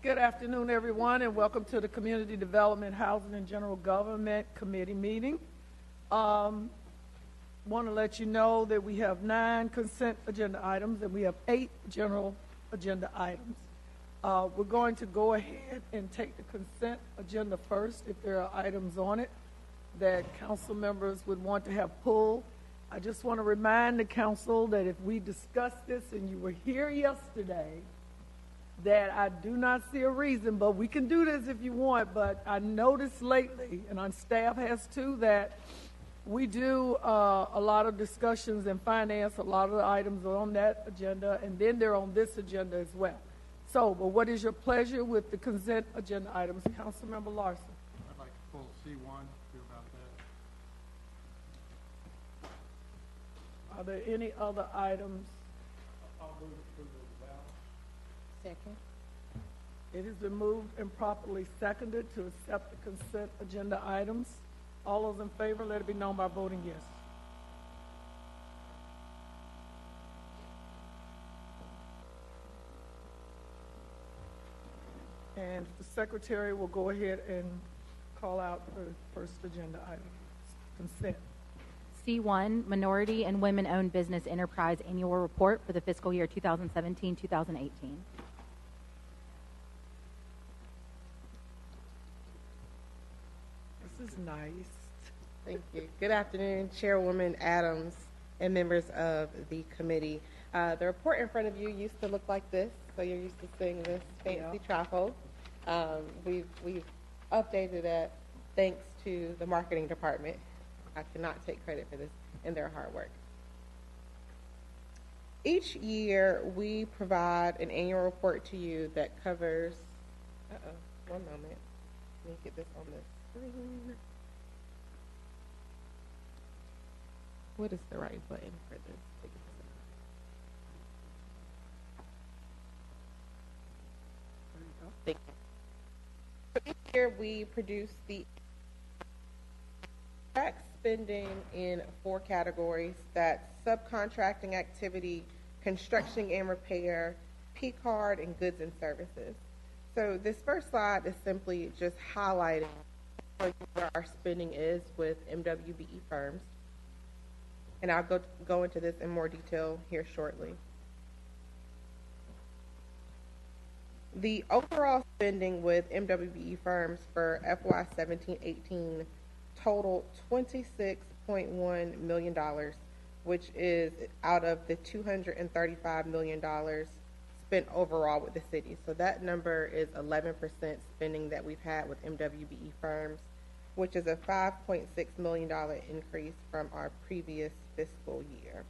Good afternoon, everyone, and welcome to the Community Development, Housing, and General Government Committee meeting. Want to let you know that we have 9 consent agenda items and we have 8 general agenda items. We're going to go ahead and take the consent agenda first if there are items on it that council members would want to have pulled. I just want to remind the council that if we discussed this and you were here yesterday, that I do not see a reason, but we can do this if you want, but I noticed lately, and our staff has too, that we do a lot of discussions in finance. A lot of the items are on that agenda, and then they're on this agenda as well. So, but what is your pleasure with the consent agenda items? Councilmember Larson. I'd like to pull C1, hear about that. Are there any other items? I'll move to the ballot. Second. It has been moved and properly seconded to accept the consent agenda items. All those in favor, let it be known by voting yes. And the secretary will go ahead and call out the first agenda item, consent. C1, Minority and Women-Owned Business Enterprise Annual Report for the fiscal year 2017-2018. This is nice. Thank you. Good afternoon, Chairwoman Adams and members of the committee. The report in front of you used to look like this, so you're used to seeing this fancy trifold. We've updated it thanks to the marketing department. I cannot take credit for this and their hard work. Each year, we provide an annual report to you that covers, one moment, let me get this on the screen. What is the right button for this? Thank you. So each year we produce the tax spending in 4 categories. That's subcontracting activity, construction and repair, P-card, and goods and services. So this first slide is simply just highlighting where our spending is with MWBE firms. And I'll go into this in more detail here shortly. The overall spending with MWBE firms for FY 17-18 totaled $26.1 million, which is out of the $235 million spent overall with the city. So that number is 11% spending that we've had with MWBE firms, which is a $5.6 million increase from our previous fiscal year.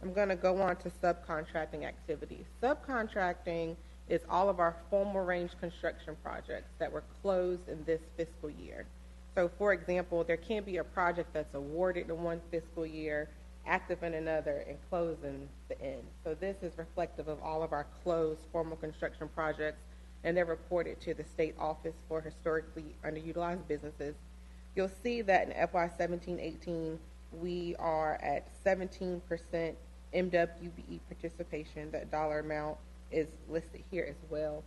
I'm going to go on to subcontracting activities. Subcontracting is all of our formal range construction projects that were closed in this fiscal year. So for example, there can be a project that's awarded in one fiscal year, active in another, and closed in the end. So this is reflective of all of our closed formal construction projects, and they're reported to the State Office for Historically Underutilized Businesses. You'll see that in FY 17-18, we are at 17% MWBE participation. That dollar amount is listed here as well.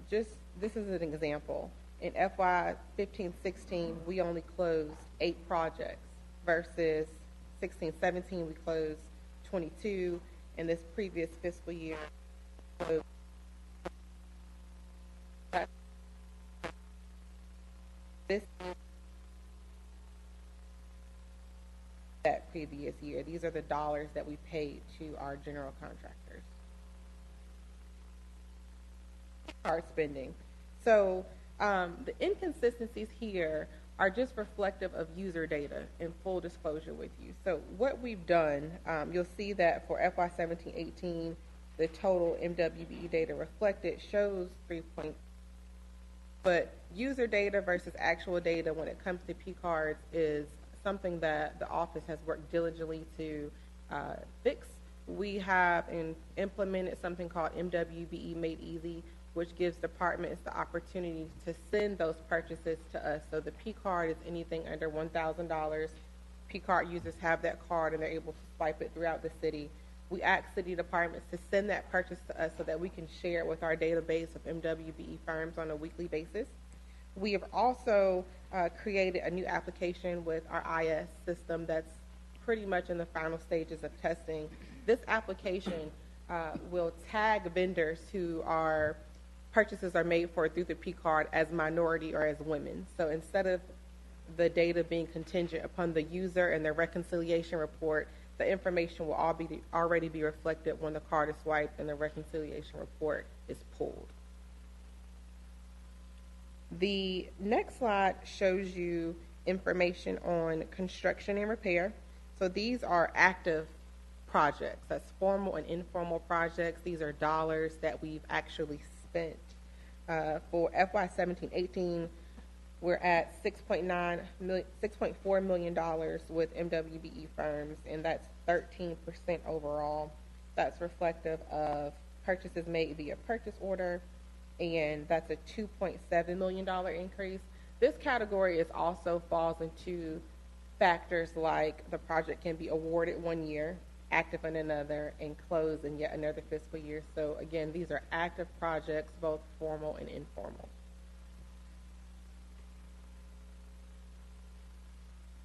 This is an example. In FY 15-16, we only closed 8 projects versus 16-17, we closed 22. In this previous fiscal year, that previous year. These are the dollars that we paid to our general contractors. Card spending. So the inconsistencies here are just reflective of user data in full disclosure with you. So what we've done, you'll see that for FY 17-18, the total MWBE data reflected shows 3 points. But user data versus actual data when it comes to P-cards is something that the office has worked diligently to fix. We have implemented something called MWBE Made Easy, which gives departments the opportunity to send those purchases to us. So the P-card is anything under $1,000. P-card users have that card and they're able to swipe it throughout the city. We ask city departments to send that purchase to us so that we can share it with our database of MWBE firms on a weekly basis. We have also created a new application with our IS system that's pretty much in the final stages of testing. This application will tag vendors who are purchases are made for through the P card as minority or as women. So instead of the data being contingent upon the user and their reconciliation report, the information will already be reflected when the card is swiped and the reconciliation report is pulled. The next slide shows you information on construction and repair. So these are active projects. That's formal and informal projects. These are dollars that we've actually spent. For FY 17-18, we're at $6.4 million with MWBE firms, and that's 13% overall. That's reflective of purchases made via purchase order, and that's a $2.7 million increase. This category is also falls into factors like the project can be awarded one year, active in another, and closed in yet another fiscal year. So again, these are active projects, both formal and informal.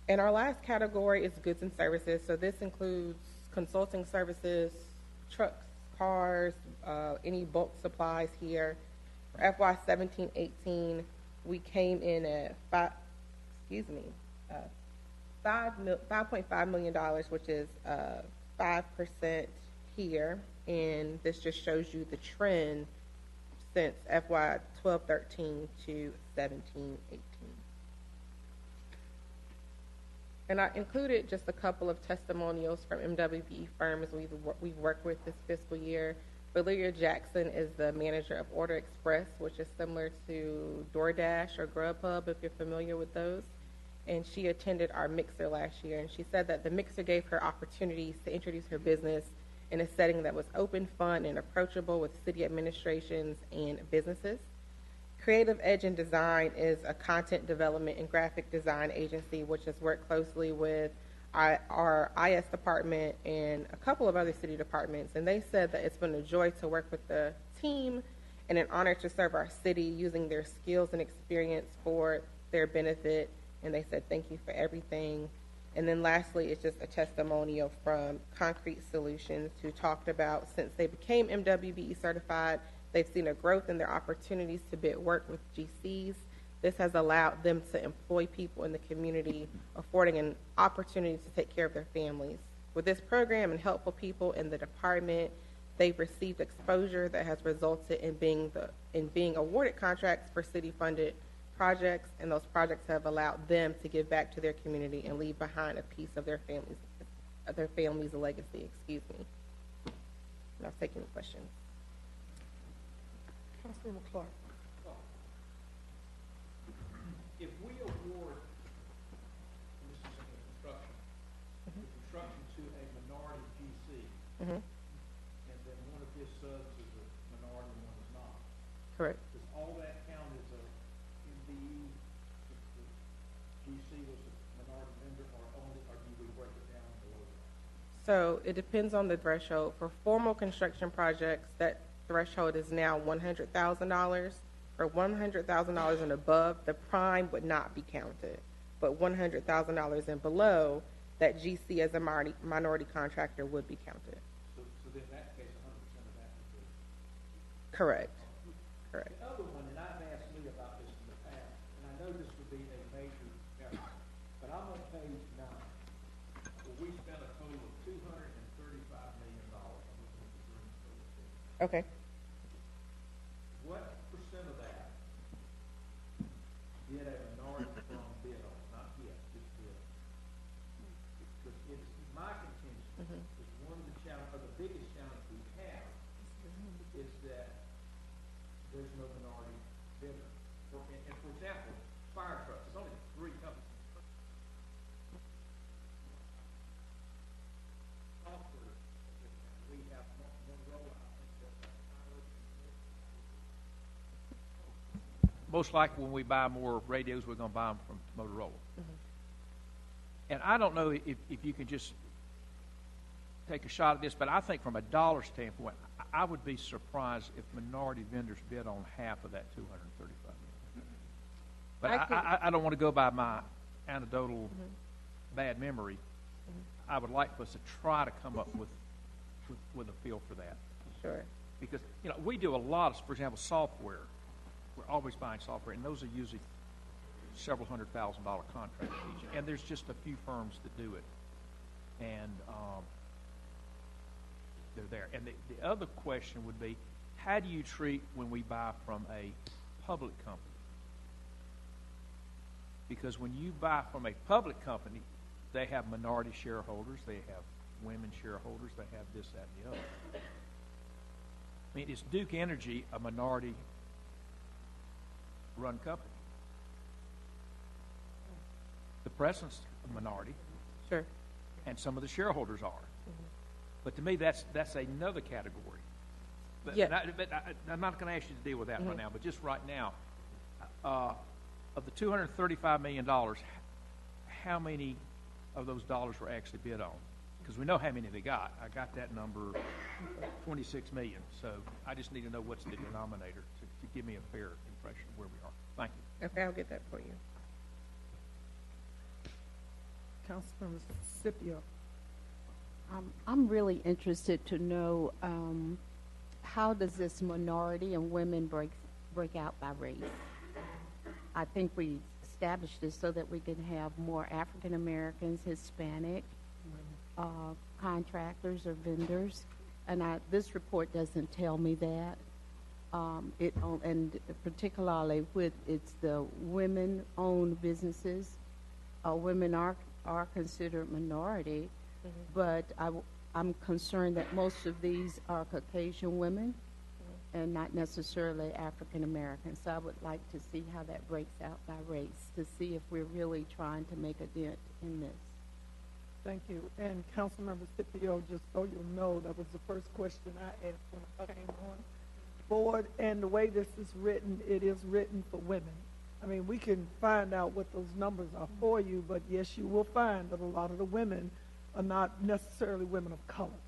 And our last category is goods and services. So this includes consulting services, trucks, cars, any bulk supplies here. For FY 17-18, we came in at $5.5 million, which is 5% here, and this just shows you the trend since FY 12-13 to 17-18. And I included just a couple of testimonials from MWBE firms we've worked with this fiscal year. Valeria Jackson is the manager of Order Express, which is similar to DoorDash or Grubhub, if you're familiar with those. And she attended our mixer last year, and she said that the mixer gave her opportunities to introduce her business in a setting that was open, fun, and approachable with city administrations and businesses. Creative Edge and Design is a content development and graphic design agency which has worked closely with our IS department and a couple of other city departments, and they said that it's been a joy to work with the team and an honor to serve our city using their skills and experience for their benefit, and they said thank you for everything. And then lastly, it's just a testimonial from Concrete Solutions, who talked about since they became MWBE certified, they've seen a growth in their opportunities to bid work with GCs. This has allowed them to employ people in the community, affording an opportunity to take care of their families. With this program and helpful people in the department, they've received exposure that has resulted in being awarded contracts for city-funded projects, and those projects have allowed them to give back to their community and leave behind a piece of their family's legacy. Excuse me. And I'll take any questions. Councilmember Clark. If we award, and this is in the construction to a minority GC, Mm-hmm. and then one of his subs is a minority and one is not, Correct. does all that count as a MBE if the GC was a minority member, or do we break it down below that? So it depends on the threshold. For formal construction projects, that threshold is now $100,000. For $100,000 and above, the prime would not be counted. But $100,000 and below, that GC as a minority contractor would be counted. So then in that case, 100% of that would be. Correct. Correct. The other one, and I've asked Lee about this in the past, and I know this would be a major effort, but I'm on page 9, where we spent a total of $235 million. Okay. What percent of that did a minority firm bid on? Not yet, just bid. Because it's my contention, is one of the biggest challenges we have is that there's no minority bidder. And for example, fire trucks, there's only 3 companies. Software, we have one rollout. Most likely when we buy more radios, we're going to buy them from Motorola. And I don't know if you can just take a shot at this, but I think from a dollar standpoint, I would be surprised if minority vendors bid on half of that $235 million. But I don't want to go by my anecdotal bad memory. I would like for us to try to come up with a feel for that. Sure. Because, we do a lot of, for example, software. We're always buying software, and those are usually several $100,000 contracts each. And there's just a few firms that do it. And they're there. And the other question would be, how do you treat when we buy from a public company? Because when you buy from a public company, they have minority shareholders, they have women shareholders, they have this, that, and the other. I mean, is Duke Energy a minority-run company? The president's a minority. Sure. And some of the shareholders are. But to me, that's another category. But, Yeah. I'm not going to ask you to deal with that right now, but just right now, of the $235 million, how many of those dollars were actually bid on? Because we know how many they got. I got that number, 26 million. So I just need to know what's the denominator to give me a fair impression of where we are. Thank you. Okay, I'll get that for you. Councilmember Scipio. I'm really interested to know how does this minority and women break out by race? I think we established this so that we can have more African Americans, Hispanic contractors or vendors, and this report doesn't tell me that. And particularly with it's the women-owned businesses, women are considered minority, but I'm concerned that most of these are Caucasian women and not necessarily African Americans. So I would like to see how that breaks out by race to see if we're really trying to make a dent in this. Thank you. And Councilmember Scipio, just so you'll know, that was the first question I asked when I came on board. And the way this is written, it is written for women. I mean, we can find out what those numbers are for you, but yes, you will find that a lot of the women are not necessarily women of color.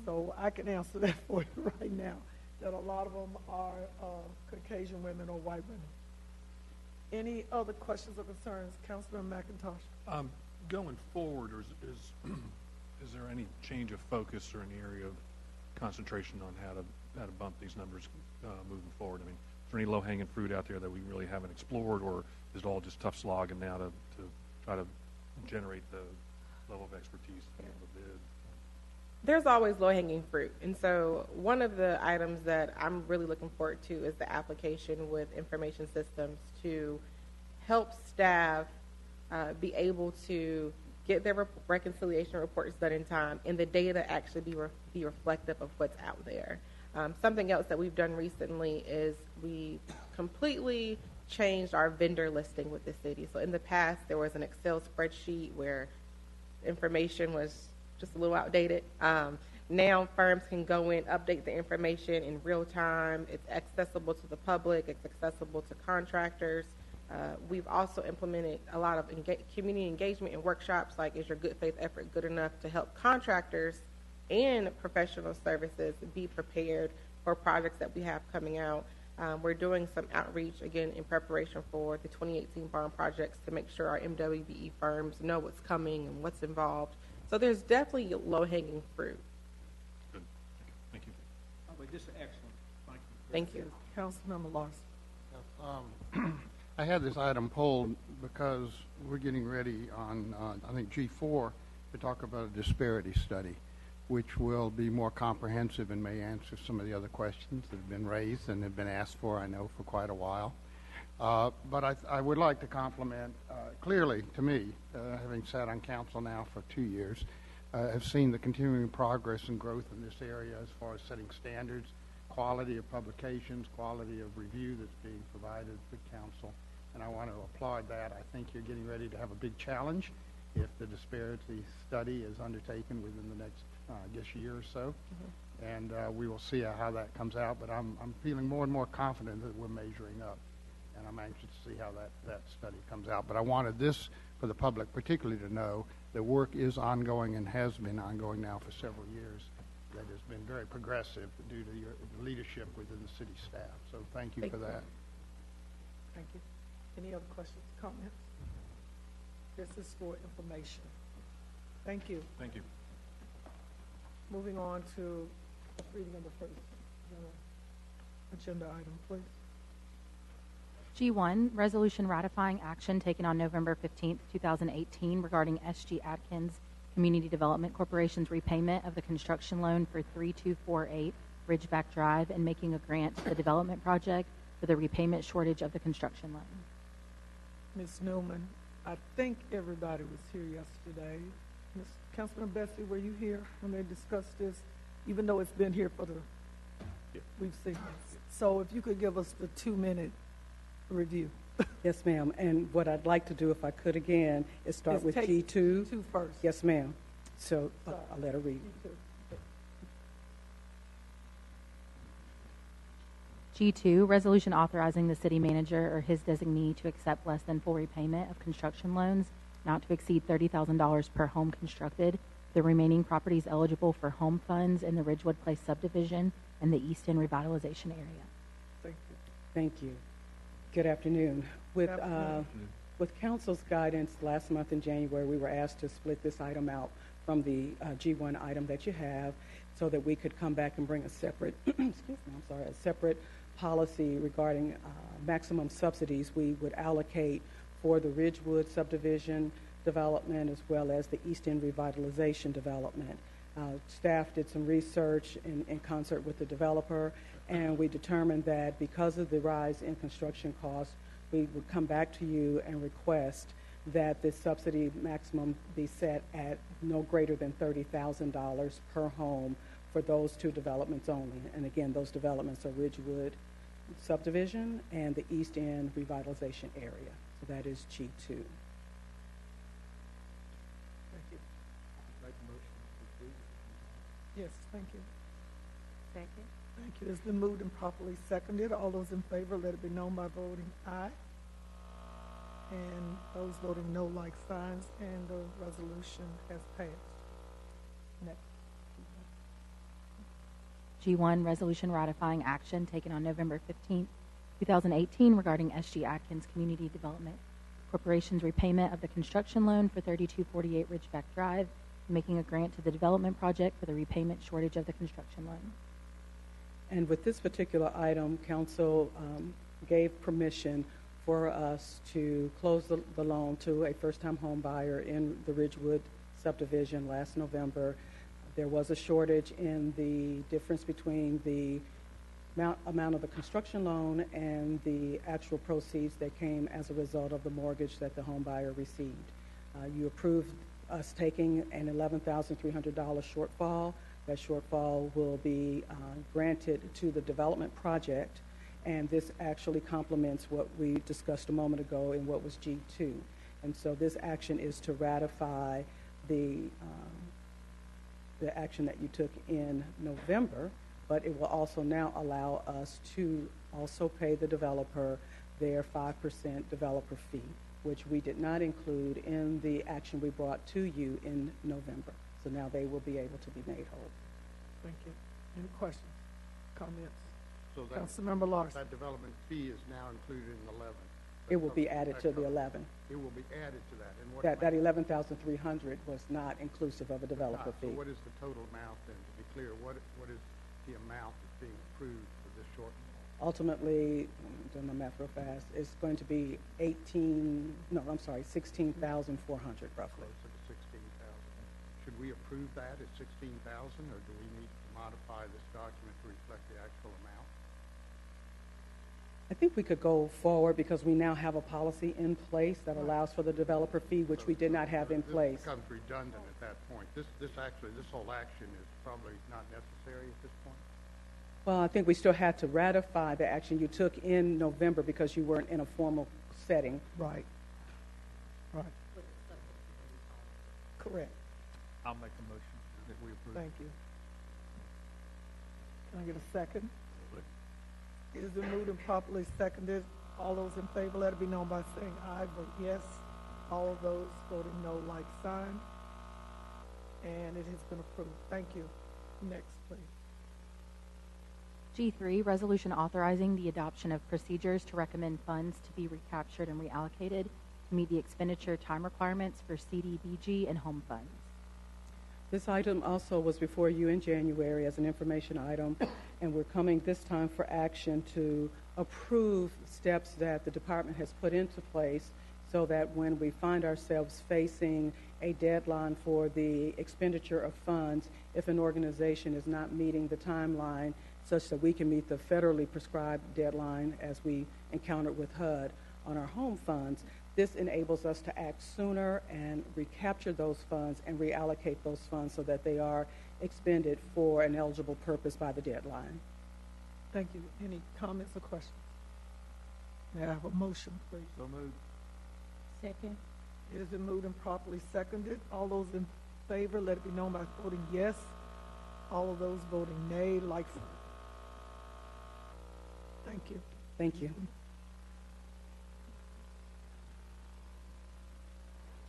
So I can answer that for you right now, that a lot of them are Caucasian women or white women. Any other questions or concerns? Councilman McIntosh. Going forward, is there any change of focus or any area of concentration on how to bump these numbers moving forward? I mean, is there any low-hanging fruit out there that we really haven't explored, or is it all just tough slogging now to try to generate the level of expertise to be able to bid? There's always low-hanging fruit. And so one of the items that I'm really looking forward to is the application with information systems to help staff be able to get their reconciliation reports done in time and the data actually be reflective of what's out there. Something else that we've done recently is we completely changed our vendor listing with the city. So in the past, there was an Excel spreadsheet where information was just a little outdated. Now firms can go in, update the information in real time. It's accessible to the public. It's accessible to contractors. We've also implemented a lot of community engagement and workshops like Is Your Good Faith Effort Good Enough to help contractors and professional services be prepared for projects that we have coming out. We're doing some outreach, again, in preparation for the 2018 bond projects to make sure our MWBE firms know what's coming and what's involved. So there's definitely low-hanging fruit. Good. Thank you. Oh, this is excellent. Thank you. Thank you. Councilmember Larson. I had this item pulled because we're getting ready on, I think, G4 to talk about a disparity study, which will be more comprehensive and may answer some of the other questions that have been raised and have been asked for, I know, for quite a while. But I would like to compliment, clearly to me, having sat on council now for 2 years, have seen the continuing progress and growth in this area as far as setting standards, quality of publications, quality of review that's being provided to council. And I want to applaud that. I think you're getting ready to have a big challenge if the disparity study is undertaken within the next, I guess, year or so. And we will see how that comes out. But I'm feeling more and more confident that we're measuring up. and I'm anxious to see how that study comes out. But I wanted this for the public particularly to know that work is ongoing and has been ongoing now for several years. That has been very progressive due to your leadership within the city staff. So thank you for that. Thank you. Any other questions, comments? This is for information. Thank you. Thank you. Moving on to reading of the first agenda item, please. G1, resolution ratifying action taken on November 15th, 2018 regarding SG Atkins Community Development Corporation's repayment of the construction loan for 3248 Ridgeback Drive and making a grant to the development project for the repayment shortage of the construction loan. Ms. Newman, I think everybody was here yesterday. Ms. Councilman Bessie, were you here when they discussed this? Even though it's been here for we've seen this. So if you could give us the 2-minute review. Yes, ma'am. And what I'd like to do, if I could again, is start with G2. Two first. Yes, ma'am. So I'll let her read. G2, resolution authorizing the city manager or his designee to accept less than full repayment of construction loans not to exceed $30,000 per home constructed. The remaining properties eligible for home funds in the Ridgewood Place subdivision and the East End revitalization area. Thank you. Thank you. Good afternoon. With council's guidance last month in January, we were asked to split this item out from the G1 item that you have so that we could come back and bring a separate, a separate policy regarding maximum subsidies we would allocate for the Ridgewood subdivision development as well as the East End revitalization development. Staff did some research in concert with the developer, and we determined that because of the rise in construction costs, we would come back to you and request that this subsidy maximum be set at no greater than $30,000 per home for those two developments only. And again, those developments are Ridgewood subdivision and the East End revitalization area. So that is G2. Thank you. Make a motion to approve. Yes, thank you. Second. Thank you. It's been moved and properly seconded. All those in favor, let it be known by voting aye. And those voting no, like signs, and the resolution has passed. Next. G1, resolution ratifying action taken on November 15th, 2018 regarding SG Atkins Community Development Corporation's repayment of the construction loan for 3248 Ridgeback Drive and making a grant to the development project for the repayment shortage of the construction loan. And with this particular item, council gave permission for us to close the loan to a first-time home buyer in the Ridgewood subdivision last November. There was a shortage in the difference between the amount of the construction loan and the actual proceeds that came as a result of the mortgage that the home buyer received. You approved us taking an $11,300 shortfall. That shortfall will be granted to the development project, and this actually complements what we discussed a moment ago in what was G2. And so this action is to ratify the action that you took in November, but it will also now allow us to also pay the developer their 5% developer fee, which we did not include in the action we brought to you in November. So now they will be able to be made whole. Thank you. Any questions, comments? So Councilmember Larson. that development fee is now included in 11. It will be added to the 11. It will be added to that. And what That 11,300 was not inclusive of a developer So fee. what is the total amount then, to be clear? What is the amount that's being approved for this shortfall? Ultimately, doing my math real fast, it's going to be 16,400 roughly. Close to the 16,000. Should we approve that at 16,000, or do we need to modify this document to reflect the actual amount? I think we could go forward because we now have a policy in place that allows for the developer fee, which we did not have in place. This becomes redundant at that point. This whole action is probably not necessary at this point. Well, I think we still had to ratify the action you took in November because you weren't in a formal setting. Right. Right. Correct. I'll make the motion that we approve. Thank you. Can I get a second? It has been moved and properly seconded. All those in favor, let it be known by saying aye. Vote yes. All of those voting no, like sign. And it has been approved. Thank you. Next, please. G3, resolution authorizing the adoption of procedures to recommend funds to be recaptured and reallocated to meet the expenditure time requirements for CDBG and home funds. This item also was before you in January as an information item, and we're coming this time for action to approve steps that the department has put into place so that when we find ourselves facing a deadline for the expenditure of funds, if an organization is not meeting the timeline such that we can meet the federally prescribed deadline as we encountered with HUD on our home funds, this enables us to act sooner and recapture those funds and reallocate those funds so that they are expended for an eligible purpose by the deadline. Thank you. Any comments or questions? May I have a motion, please? So moved. Second. It has been moved and properly seconded. All those in favor, let it be known by voting yes. All of those voting nay, like sign. Thank you. Thank you.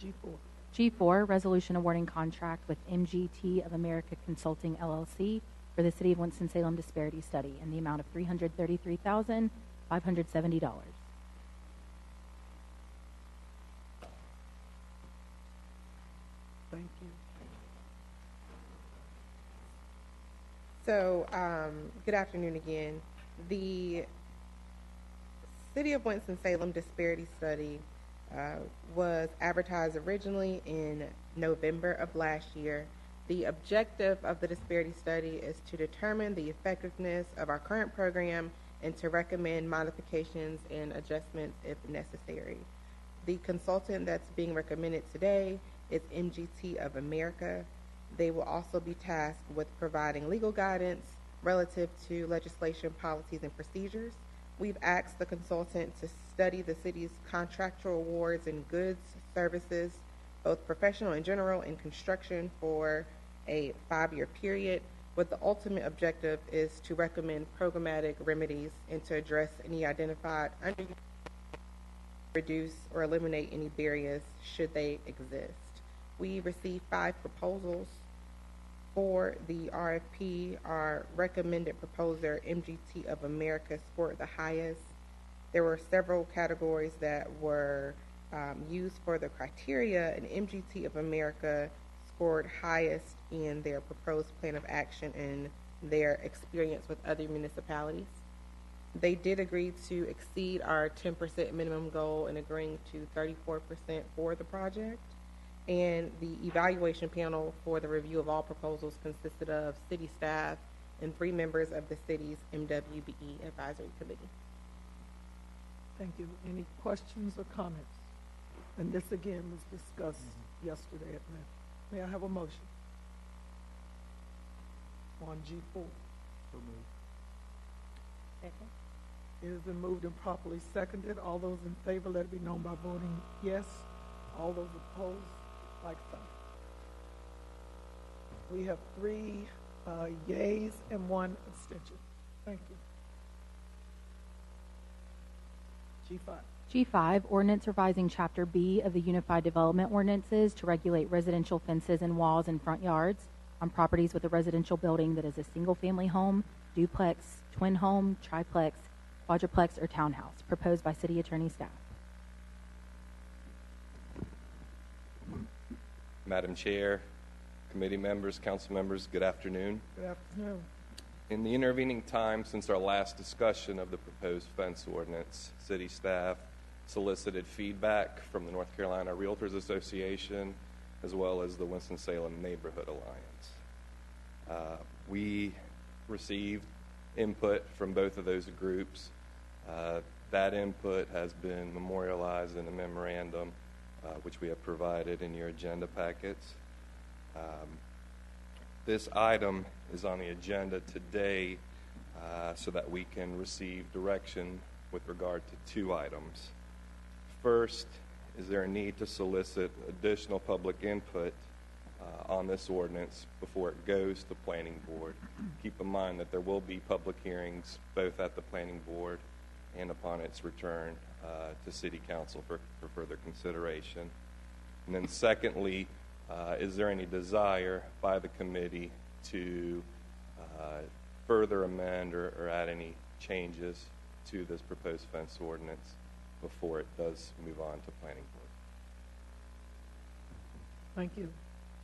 G4. G4, resolution awarding contract with MGT of America Consulting, LLC for the City of Winston-Salem disparity study in the amount of $333,570. Thank you. So, good afternoon again. The City of Winston-Salem disparity study was advertised originally in November of last year. The objective of the disparity study is to determine the effectiveness of our current program and to recommend modifications and adjustments if necessary. The consultant that's being recommended today is MGT of America. They will also be tasked with providing legal guidance relative to legislation, policies, and procedures. We've asked the consultant to study the city's contractual awards in goods, services, both professional and general, and construction for a 5-year period, with the ultimate objective is to recommend programmatic remedies and to address any identified reduce or eliminate any barriers should they exist. We received 5 proposals. For the RFP, our recommended proposer, MGT of America, scored the highest. There were several categories that were used for the criteria, and MGT of America scored highest in their proposed plan of action and their experience with other municipalities. They did agree to exceed our 10% minimum goal in agreeing to 34% for the project. And the evaluation panel for the review of all proposals consisted of city staff and 3 members of the city's MWBE advisory committee. Thank you. Any questions or comments? And this again was discussed yesterday at length. May I have a motion on G4? So moved. Second. It has been moved and properly seconded. All those in favor, let it be known by voting yes. All those opposed, like sign. We have 3 yeas and 1 abstention. Thank you. G5. G5, ordinance revising Chapter B of the Unified Development Ordinances to regulate residential fences and walls in front yards on properties with a residential building that is a single-family home, duplex, twin home, triplex, quadruplex, or townhouse, proposed by City Attorney staff. Madam Chair, committee members, council members, good afternoon. Good afternoon. In the intervening time since our last discussion of the proposed fence ordinance, city staff solicited feedback from the North Carolina Realtors Association as well as the Winston-Salem Neighborhood Alliance. We received input from both of those groups. That input has been memorialized in a memorandum which we have provided in your agenda packets. This item is on the agenda today so that we can receive direction with regard to 2 items. First, is there a need to solicit additional public input on this ordinance before it goes to planning board? Keep in mind that there will be public hearings both at the planning board and upon its return to City Council for further consideration. And then secondly, is there any desire by the committee to further amend or add any changes to this proposed fence ordinance before it does move on to planning board? Thank you.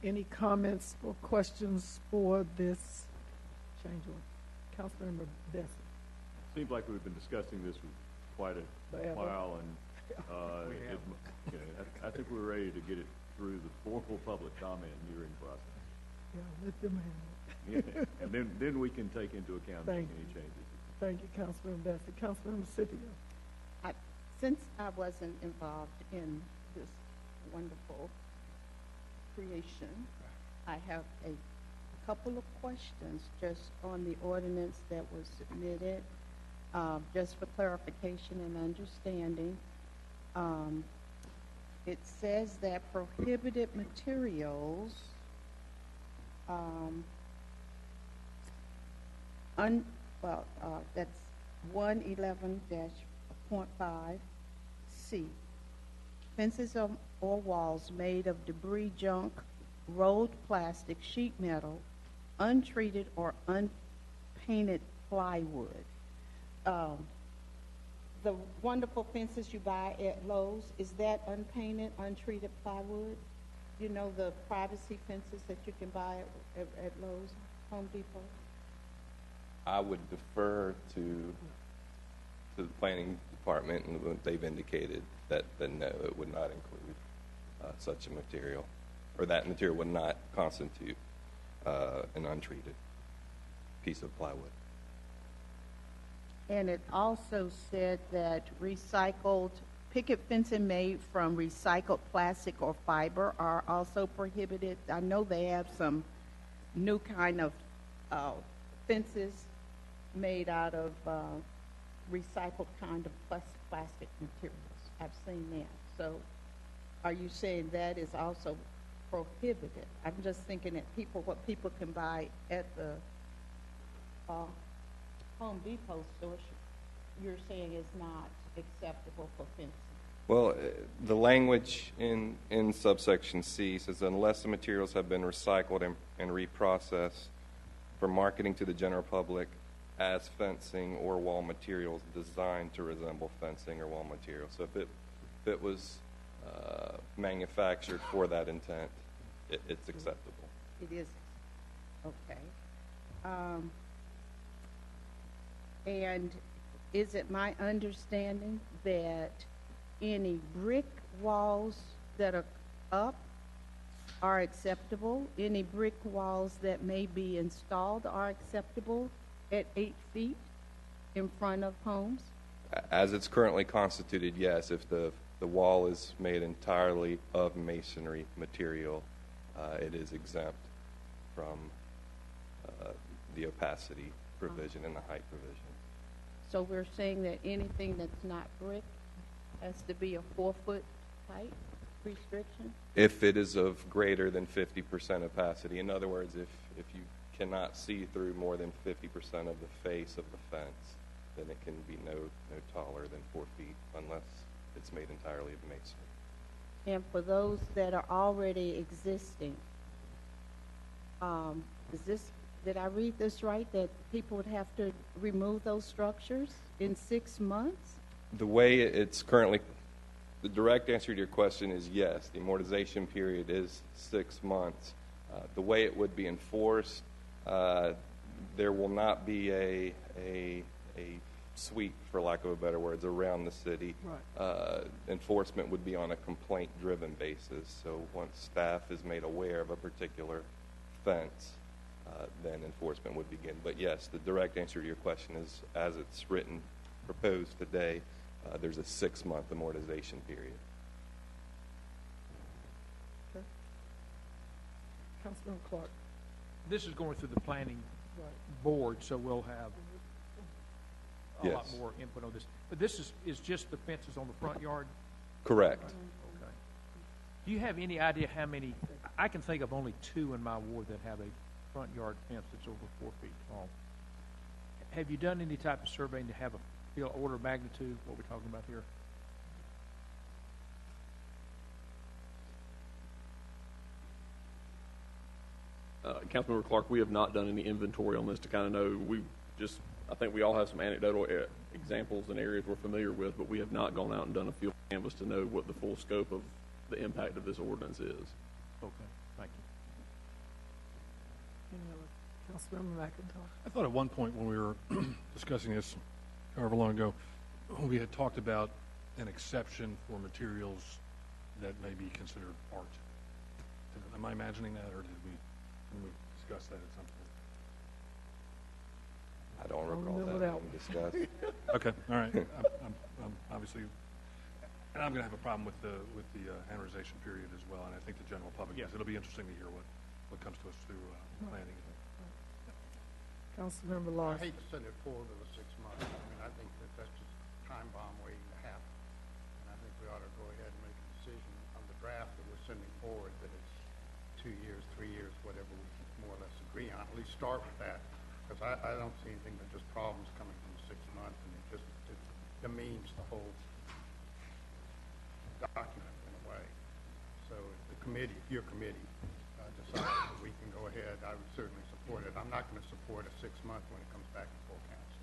Any comments or questions for this change order? Councilmember Bessie. Seems like we've been discussing this for quite a Forever. while, and I think we're ready to get it through the formal public comment and hearing process. Yeah, let them handle it. Yeah. And then we can take into account any Thank you. changes. Thank you, Councilmember Bessie. Councilmember Scipio. Since I wasn't involved in this wonderful creation, I have a couple of questions just on the ordinance that was submitted, just for clarification and understanding. It says that prohibited materials that's 111-.5C. Fences or walls made of debris, junk, rolled plastic, sheet metal, untreated or unpainted plywood. The wonderful fences you buy at Lowe's, is that unpainted, untreated plywood? You know, the privacy fences that you can buy at Lowe's, Home Depot? I would defer to the planning department, and they've indicated that no, it would not include such a material, or that material would not constitute an untreated piece of plywood. And it also said that recycled picket fencing made from recycled plastic or fiber are also prohibited. I know they have some new kind of fences made out of recycled kind of plastic materials. I've seen that. So are you saying that is also prohibited? I'm just thinking that what people can buy at the Home Depot store, you're saying is not acceptable for fencing. Well, the language in subsection C says unless the materials have been recycled and reprocessed for marketing to the general public as fencing or wall materials designed to resemble fencing or wall materials. So if it was manufactured for that intent, it's acceptable. It is. Okay. And is it my understanding that any brick walls that are up are acceptable? Any brick walls that may be installed are acceptable at 8 feet in front of homes? As it's currently constituted, yes. If the wall is made entirely of masonry material, it is exempt from the opacity provision and the height provision. So we're saying that anything that's not brick has to be a 4-foot height restriction? If it is of greater than 50% opacity. In other words, if you cannot see through more than 50% of the face of the fence, then it can be no taller than 4 feet unless it's made entirely of masonry. And for those that are already existing, did I read this right, that people would have to remove those structures in 6 months? The way it's currently, the direct answer to your question is yes. The amortization period is 6 months. The way it would be enforced, there will not be a sweep, for lack of a better words, around the city. Right. Enforcement would be on a complaint-driven basis. So once staff is made aware of a particular fence, then enforcement would begin. But yes, the direct answer to your question is, as it's written, proposed today, there's a 6-month amortization period. Okay. Councilman Clark. This is going through the planning Right. board, so we'll have a lot Yes. more input on this. But this is just the fences on the front yard? Correct. Okay. Do you have any idea how many? I can think of only 2 in my ward that have a front yard fence that's over 4 feet tall. Have you done any type of surveying to have feel order of magnitude, what we're talking about here? Councilmember Clark, we have not done any inventory on this to kind of know. I think we all have some anecdotal examples and areas we're familiar with, but we have not gone out and done a field canvas to know what the full scope of the impact of this ordinance is. Okay, thank you. Councilmember McIntosh. I thought at one point when we were discussing this, however long ago, we had talked about an exception for materials that may be considered art. Am I imagining that, or did we discuss that at some point? I don't recall remember that that being discussed. Okay, all right. I'm obviously, and I'm going to have a problem with the amortization period as well, and I think the general public Yeah. is. It'll be interesting to hear what comes to us through planning. Councilmember I Larson. hate to send it forward to the 6 months. I mean, I think that's just a time bomb waiting to happen. And I think we ought to go ahead and make a decision on the draft that we're sending forward, that it's 2 years, 3 years, whatever we more or less agree on. At least start with that, because I don't see anything but just problems coming from 6 months, and it demeans the whole document in a way. So if the committee, if your committee decides that we can go ahead, I would certainly support it. I'm not going to support a 6 month when it comes back to full council.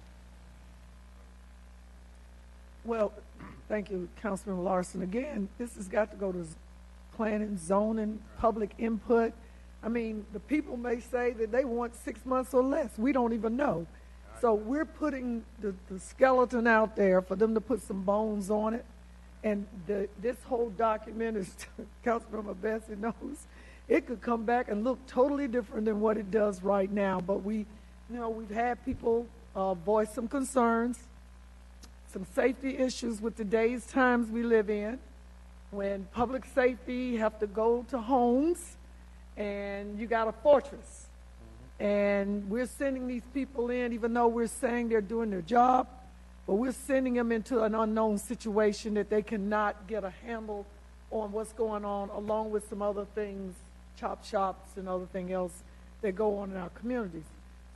Well, thank you, Councilman Larson. Again, this has got to go to planning, zoning, public input. I mean, the people may say that they want 6 months or less. We don't even know. So we're putting the skeleton out there for them to put some bones on it. And this whole document is, Councilmember Bessie knows, it could come back and look totally different than what it does right now. But we've had people voice some concerns, some safety issues with today's times we live in, when public safety have to go to homes and you got a fortress. And we're sending these people in, even though we're saying they're doing their job, but we're sending them into an unknown situation that they cannot get a handle on what's going on, along with some other things, chop shops and other thing else that go on in our communities.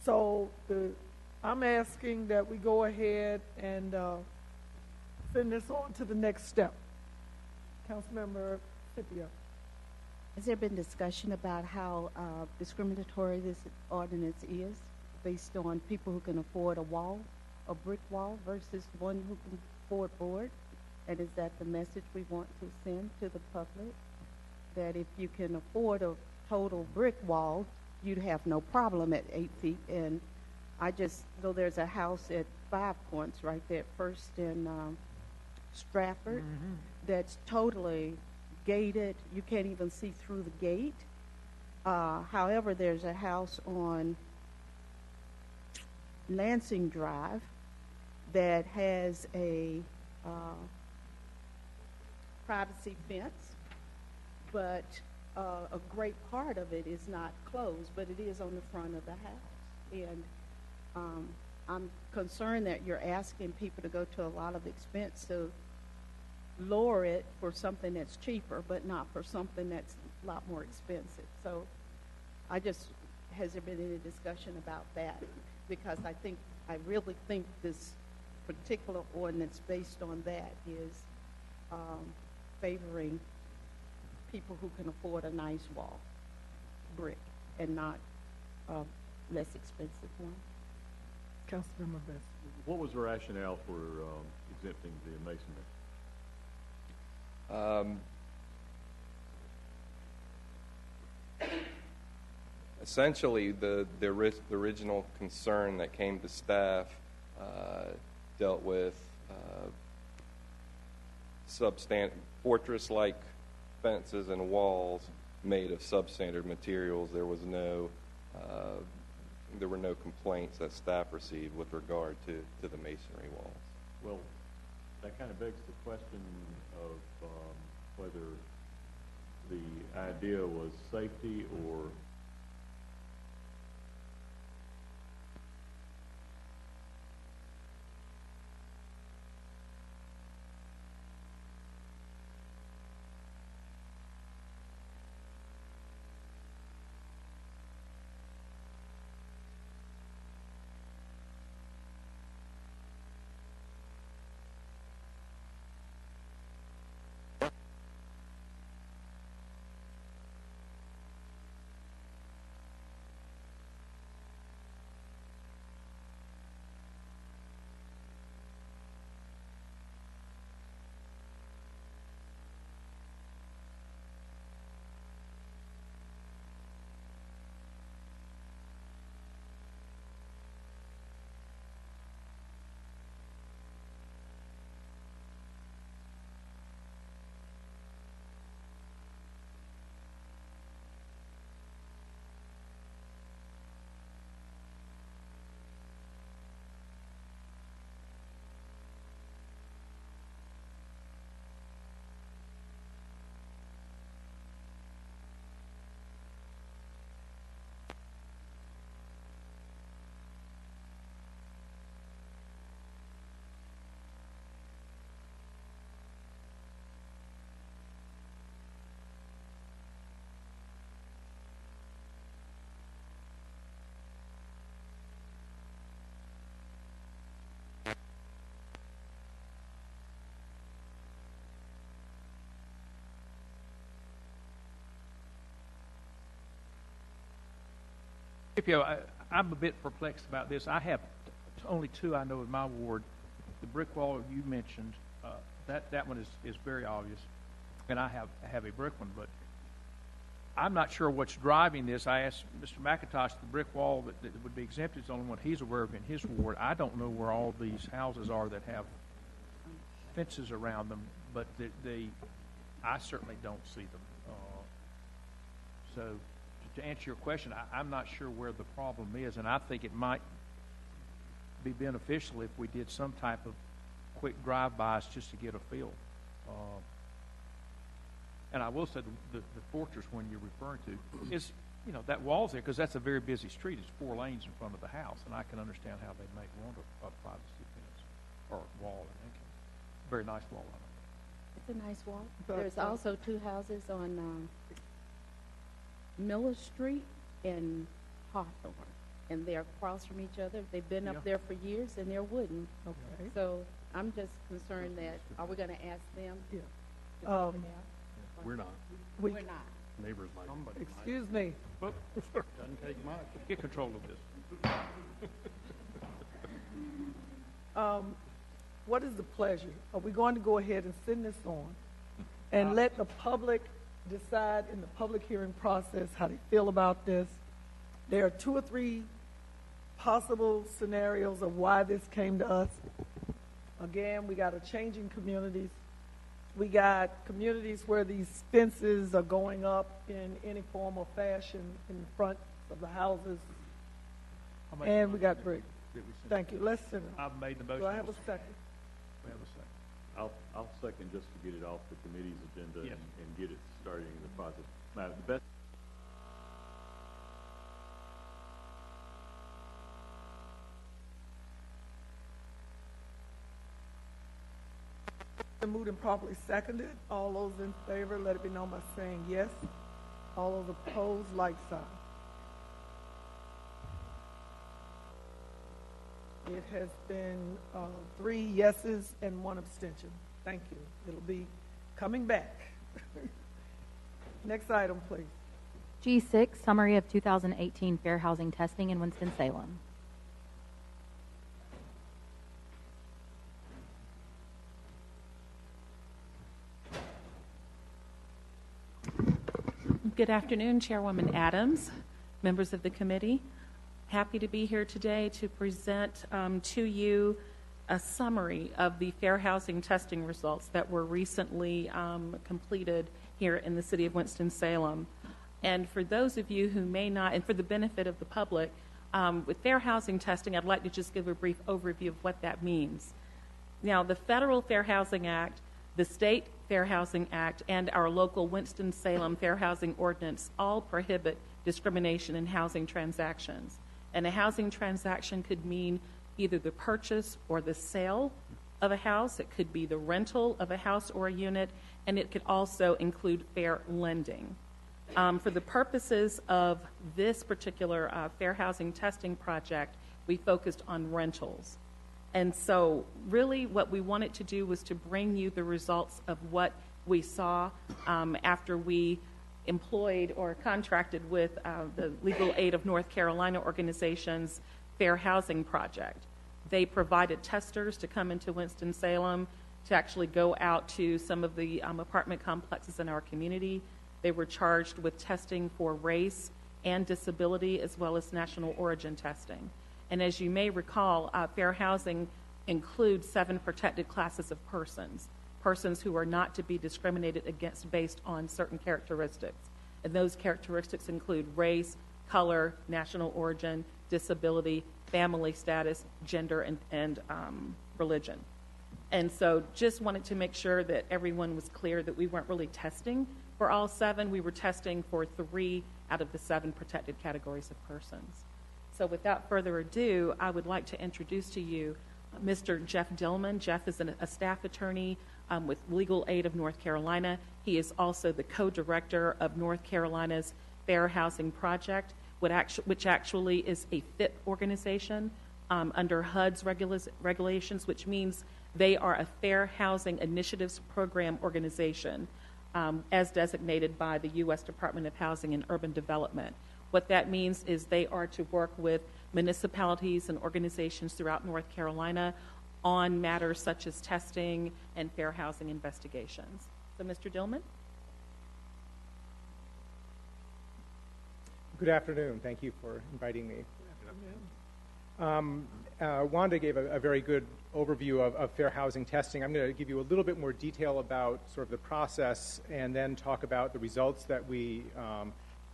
So I'm asking that we go ahead and send this on to the next step. Councilmember Scipio. Has there been discussion about how discriminatory this ordinance is based on people who can afford a brick wall versus one who can afford board? And is that the message we want to send to the public? That if you can afford a total brick wall, you'd have no problem at 8 feet. And I just know there's a house at 5 Points right there, First in Stratford, that's totally gated. You can't even see through the gate. However, there's a house on Lansing Drive that has a privacy fence, but a great part of it is not closed, but it is on the front of the house. And I'm concerned that you're asking people to go to a lot of expense to lower it for something that's cheaper, but not for something that's a lot more expensive. So has there been any discussion about that? Because I really think this particular ordinance based on that is favoring people who can afford a nice wall, brick, and not a less expensive one. Councilmember Bessie. What was the rationale for exempting the masonry? Essentially, the original concern that came to staff dealt with fortress-like fences and walls made of substandard materials. There were no complaints that staff received with regard to the masonry walls. Well, that kind of begs the question of whether the idea was safety or I'm a bit perplexed about this. I have only two I know in my ward. The brick wall you mentioned, that one is very obvious, and I have a brick one, but I'm not sure what's driving this. I asked Mr. McIntosh, the brick wall that would be exempted is the only one he's aware of in his ward. I don't know where all these houses are that have fences around them, but I certainly don't see them. So to answer your question, I'm not sure where the problem is, and I think it might be beneficial if we did some type of quick drive-bys just to get a feel. And I will say the fortress one you're referring to is, that wall's there because that's a very busy street. It's 4 lanes in front of the house, and I can understand how they make want a privacy fence or wall in that case. Very nice wall. It's a nice wall. But, There's also 2 houses on Miller Street and Hawthorne, and they're across from each other. They've been up there for years, and they're wooden. Okay. So I'm just concerned that, are we going to ask them? Yeah. to come down? We're not. We're not. Neighbors might. Excuse me. Doesn't take much. Get control of this. What is the pleasure? Are we going to go ahead and send this on and let the public decide in the public hearing process how they feel about this? There are 2 or 3 possible scenarios of why this came to us. Again, we got a changing communities. We got communities where these fences are going up in any form or fashion in front of the houses. And we got brick. Thank you. Let's send it. I've made the motion. Do I have a second? We have a second. I'll second just to get it off the committee's agenda Yes. and get it starting in the process. Madam, the best. Been moved and properly seconded. All those in favor, let it be known by saying yes. All those opposed, like sign. It has been 3 yeses and 1 abstention. Thank you. It'll be coming back. Next item, please. G6, summary of 2018 fair housing testing in Winston-Salem. Good afternoon, Chairwoman Adams, members of the committee. Happy to be here today to present to you a summary of the fair housing testing results that were recently completed here in the city of Winston-Salem. And for those of you who may not, and for the benefit of the public, with fair housing testing, I'd like to just give a brief overview of what that means. Now, the Federal Fair Housing Act, the State Fair Housing Act, and our local Winston-Salem Fair Housing Ordinance all prohibit discrimination in housing transactions. And a housing transaction could mean either the purchase or the sale of a house. It could be the rental of a house or a unit, and it could also include fair lending. For the purposes of this particular fair housing testing project, we focused on rentals. And so really what we wanted to do was to bring you the results of what we saw after we employed or contracted with the Legal Aid of North Carolina organization's Fair Housing Project. They provided testers to come into Winston-Salem to actually go out to some of the apartment complexes in our community. They were charged with testing for race and disability as well as national origin testing. And as you may recall, fair housing includes 7 protected classes of persons who are not to be discriminated against based on certain characteristics. And those characteristics include race, color, national origin, disability, family status, gender, and religion. And so just wanted to make sure that everyone was clear that we weren't really testing for all 7. We were testing for 3 out of the 7 protected categories of persons. So without further ado, I would like to introduce to you Mr. Jeff Dillman. Jeff is a staff attorney with Legal Aid of North Carolina. He is also the co-director of North Carolina's Fair Housing Project, which actually is a FIP organization under HUD's regulations, which means they are a Fair Housing Initiatives Program organization as designated by the U.S. Department of Housing and Urban Development. What that means is they are to work with municipalities and organizations throughout North Carolina on matters such as testing and fair housing investigations. So, Mr. Dillman? Good afternoon. Thank you for inviting me. Wanda gave a very good overview of fair housing testing. I'm going to give you a little bit more detail about sort of the process and then talk about the results that we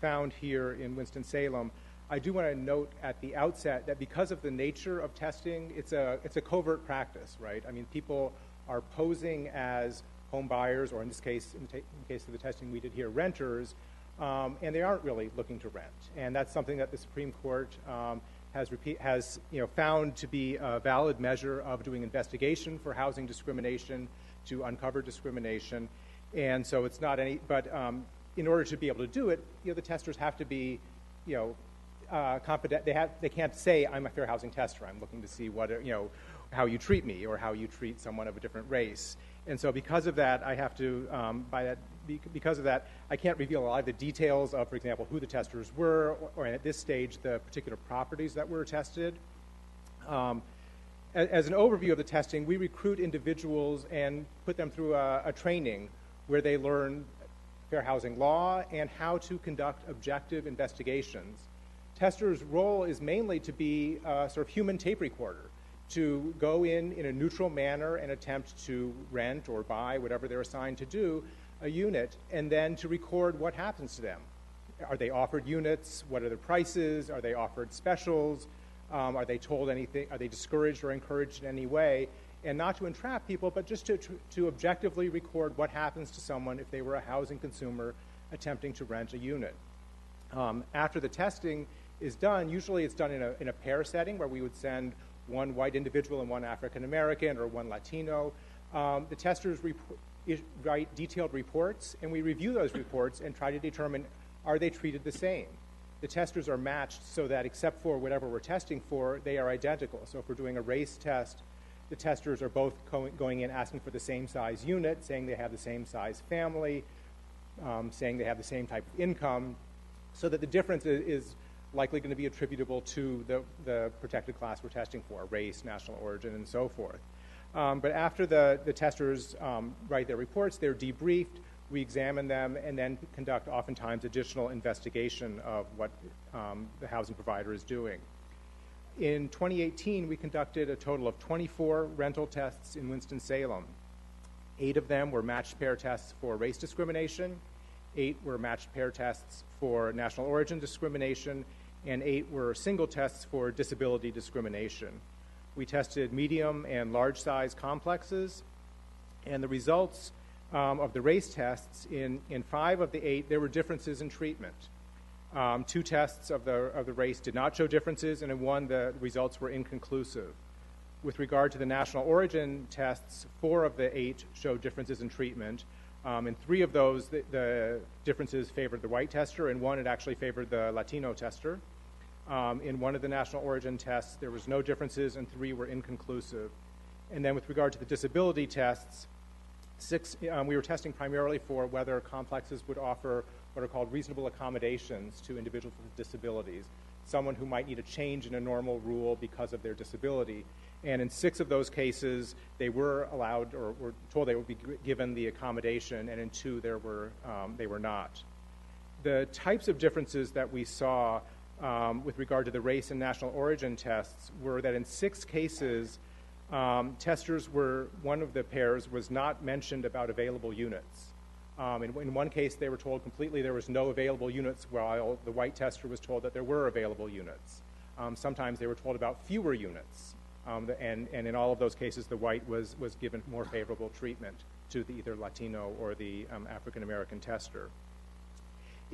found here in Winston-Salem. I do want to note at the outset that because of the nature of testing, it's a covert practice, right? I mean, people are posing as home buyers, or in this case, in case of the testing we did here, renters, and they aren't really looking to rent. And that's something that the Supreme Court has found to be a valid measure of doing investigation for housing discrimination to uncover discrimination. And so it's not any, but in order to be able to do it, the testers have to be, confident. They can't say, I'm a fair housing tester. I'm looking to see what, how you treat me or how you treat someone of a different race. And so because of that, I have to, because of that, I can't reveal a lot of the details of, for example, who the testers were, or at this stage, the particular properties that were tested. As an overview of the testing, we recruit individuals and put them through a training where they learn fair housing law and how to conduct objective investigations. Testers' role is mainly to be a sort of human tape recorder, to go in a neutral manner and attempt to rent or buy, whatever they're assigned to do, a unit, and then to record what happens to them. Are they offered units? What are the prices? Are they offered specials? Are they told anything? Are they discouraged or encouraged in any way? And not to entrap people, but just to objectively record what happens to someone if they were a housing consumer attempting to rent a unit. After the testing is done, usually it's done in a pair setting where we would send one white individual and one African American or one Latino. The testers write detailed reports, and we review those reports and try to determine, are they treated the same? The testers are matched so that except for whatever we're testing for, they are identical. So if we're doing a race test, the testers are both going in asking for the same size unit, saying they have the same size family, saying they have the same type of income, so that the difference is likely going to be attributable to the protected class we're testing for, race, national origin, and so forth. But after the testers write their reports, they're debriefed, we examine them, and then conduct oftentimes additional investigation of what the housing provider is doing. In 2018, we conducted a total of 24 rental tests in Winston-Salem. 8 of them were matched pair tests for race discrimination, 8 were matched pair tests for national origin discrimination, and 8 were single tests for disability discrimination. We tested medium and large size complexes, and the results of the race tests, in 5 of the 8, there were differences in treatment. 2 tests of the race did not show differences, and in 1, the results were inconclusive. With regard to the national origin tests, 4 of the 8 showed differences in treatment. In 3 of those, the differences favored the white tester, and 1 it actually favored the Latino tester. In 1 of the national origin tests, there was no differences, and 3 were inconclusive. And then with regard to the disability tests, 6, we were testing primarily for whether complexes would offer what are called reasonable accommodations to individuals with disabilities, someone who might need a change in a normal rule because of their disability. And in 6 of those cases, they were allowed or were told they would be given the accommodation, and in 2, they were not. The types of differences that we saw with regard to the race and national origin tests were that in 6 cases, testers were, one of the pairs was not mentioned about available units. In 1 case, they were told completely there was no available units, while the white tester was told that there were available units. Sometimes they were told about fewer units. And in all of those cases, the white was given more favorable treatment to the either Latino or the African American tester.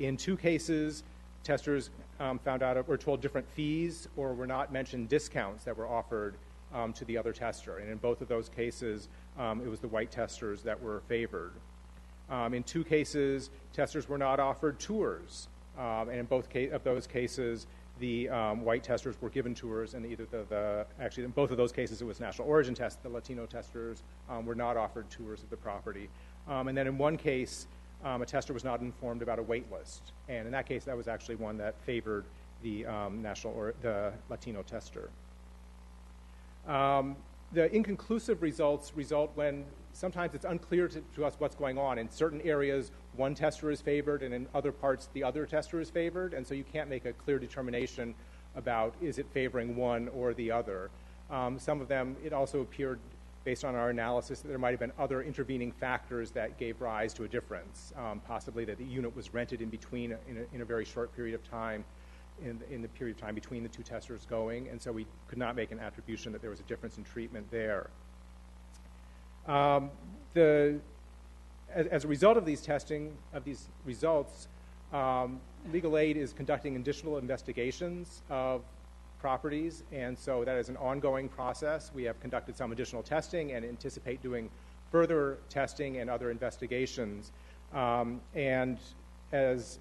In 2 cases, testers were told different fees or were not mentioned discounts that were offered to the other tester. And in both of those cases, it was the white testers that were favored. In 2 cases, testers were not offered tours. And in both of those cases, the white testers were given tours, and actually in both of those cases, it was national origin tests. The Latino testers were not offered tours of the property. And then in 1 case, a tester was not informed about a wait list. And in that case, that was actually one that favored the national or the Latino tester. The inconclusive results result when sometimes it's unclear to us what's going on. In certain areas, one tester is favored, and in other parts, the other tester is favored, and so you can't make a clear determination about is it favoring one or the other. Some of them, it also appeared, based on our analysis, that there might have been other intervening factors that gave rise to a difference, possibly that the unit was rented in between in a very short period of time, in the period of time between the two testers going, and so we could not make an attribution that there was a difference in treatment there. As a result of these results, legal aid is conducting additional investigations of properties, and so that is an ongoing process. We have conducted some additional testing and anticipate doing further testing and other investigations. And as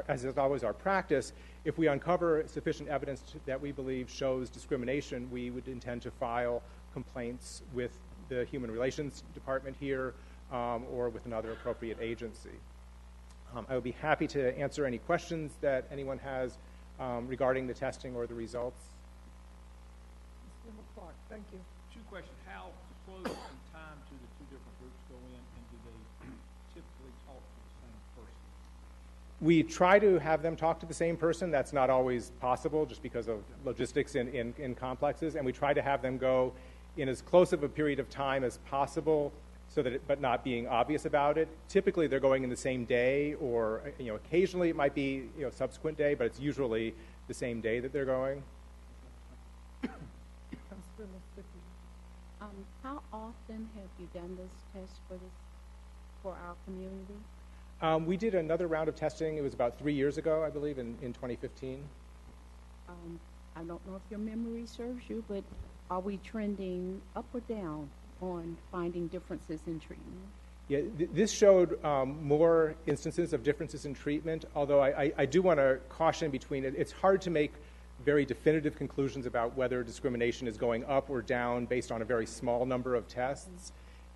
is always our practice, if we uncover sufficient evidence that we believe shows discrimination, we would intend to file complaints with the Human Relations Department here or with another appropriate agency. I would be happy to answer any questions that anyone has regarding the testing or the results. Mr. Clark, thank you. Two questions. How close in time do the two different groups go in, and do they typically talk to the same person? We try to have them talk to the same person. That's not always possible just because of logistics in complexes, and we try to have them go in as close of a period of time as possible, so that but not being obvious about it. Typically, they're going in the same day, or occasionally it might be subsequent day, but it's usually the same day that they're going. How often have you done this test for our community? We did another round of testing. It was about 3 years ago, I believe, in 2015. I don't know if your memory serves you, but are we trending up or down on finding differences in treatment? Yeah, this showed more instances of differences in treatment, although I do want to caution between it. It's hard to make very definitive conclusions about whether discrimination is going up or down based on a very small number of tests.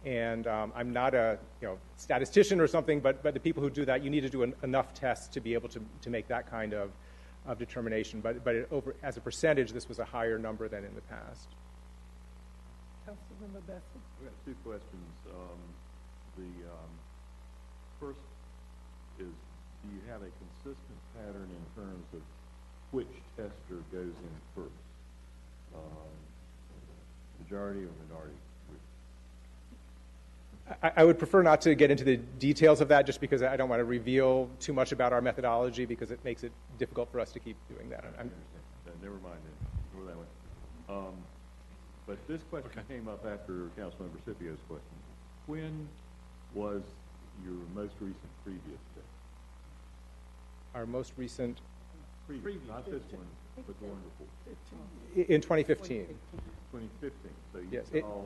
And I'm not a statistician or something, but the people who do that, you need to do enough tests to be able to make that kind of determination. But as a percentage, this was a higher number than in the past. Councilmember Bessie. We've got two questions. The first is, do you have a consistent pattern in terms of which tester goes in first? Majority or minority group? I would prefer not to get into the details of that, just because I don't want to reveal too much about our methodology, because it makes it difficult for us to keep doing that. Never mind then. Go that way. But this question came up after Councilmember Scipio's question. When was your most recent previous test? Our most recent? Previous. Not this one, but the one before. In 2015. 2015. So you Yes, saw,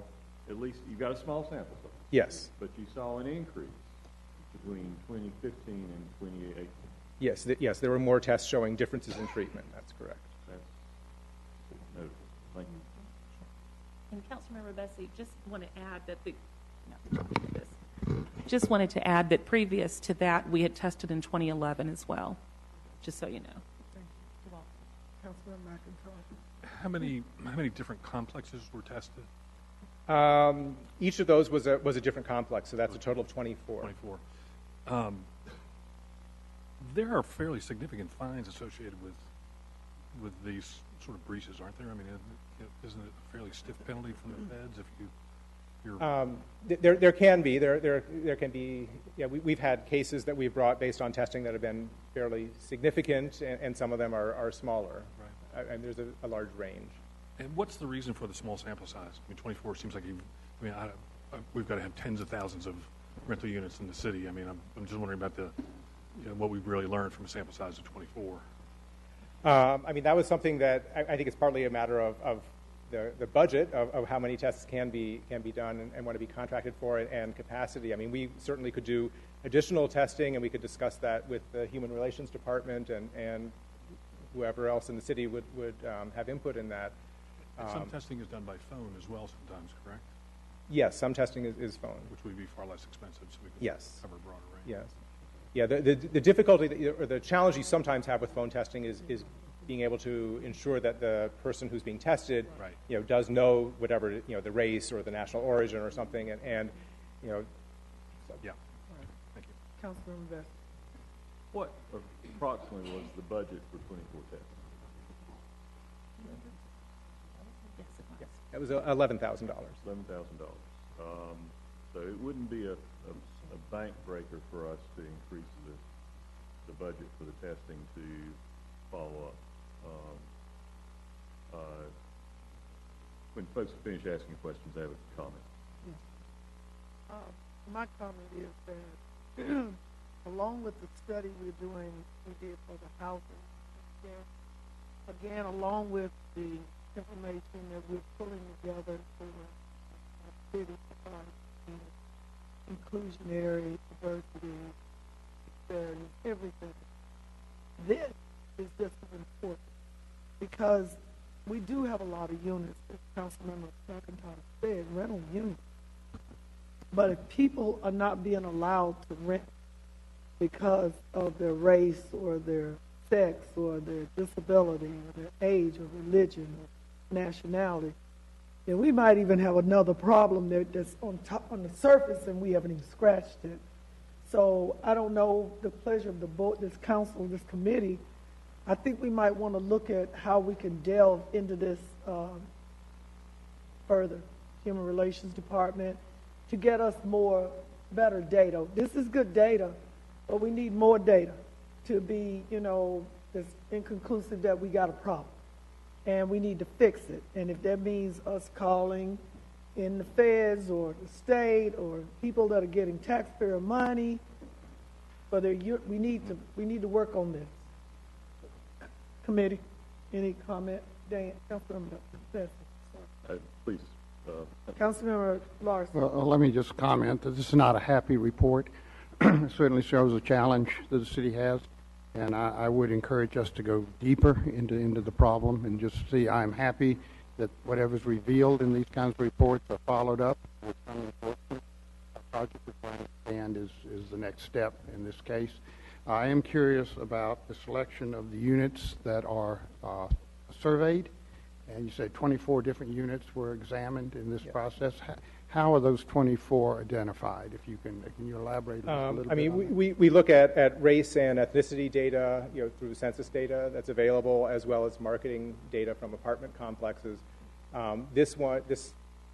at least, you got a small sample size. Yes. But you saw an increase between 2015 and 2018. Yes, yes, there were more tests showing differences in treatment. That's correct. That's noted. Thank you. And Councilmember Bessie, just want to add that just wanted to add that previous to that, we had tested in 2011 as well, just so you know. Thank you. Councilmember McIntyre. How many different complexes were tested? Each of those was a different complex, so that's a total of 24. 24. There are fairly significant fines associated with these sort of breaches, aren't there? I mean, isn't it a fairly stiff penalty from the feds if you're? There can be. There can be. Yeah, we've had cases that we've brought based on testing that have been fairly significant, and some of them are smaller. Right. And there's a large range. And what's the reason for the small sample size? I mean, 24 seems like we've got to have tens of thousands of rental units in the city. I mean, I'm just wondering about what we've really learned from a sample size of 24. I mean, that was something that I think it's partly a matter of the budget of how many tests can be done and want to be contracted for, and capacity. I mean, we certainly could do additional testing, and we could discuss that with the Human Relations Department and whoever else in the city would have input in that. And some testing is done by phone as well sometimes, correct? Yes, some testing is phone. Which would be far less expensive, so we can Yes. cover a broader range. Yes. Yeah, the difficulty, or the challenge you sometimes have with phone testing is being able to ensure that the person who's being tested, Right. does know whatever, the race or the national origin or something, and so. Yeah. Thank you. Councilmember Best. What approximately was the budget for 24 tests? Yes, it was. That was $11,000. $11,000. So it wouldn't be a bank breaker for us to increase the budget for the testing to follow up. When folks finish asking questions, I have a comment. My comment is that along with the study we did for the housing, again, along with the information that we're pulling together for our city, inclusionary, diversity, disparity, everything. This is just as important because we do have a lot of units, as Councilmember McIntyre said, rental units. But if people are not being allowed to rent because of their race or their sex or their disability or their age or religion or nationality, then we might even have another problem that's on the surface and we haven't even scratched it. So I don't know the pleasure of the board, this council, this committee. I think we might want to look at how we can delve into this further. Human Relations Department, to get us better data. This is good data, but we need more data to be, this inconclusive that we got a problem. And we need to fix it. And if that means us calling in the feds or the state or people that are getting taxpayer money, but we need to work on this. Committee, any comment? Dan, Councilmember Bessie. Please. Councilmember Larson. Well, let me just comment that this is not a happy report. It certainly shows a challenge that the city has, and I would encourage us to go deeper into the problem and just see. I'm happy that whatever's revealed in these kinds of reports are followed up with some enforcement. Project and is the next step in this case. I am curious about the selection of the units that are surveyed, and you said 24 different units were examined in this process. How are those 24 identified? If you can you elaborate a little bit? We look at race and ethnicity data, through census data that's available, as well as marketing data from apartment complexes. This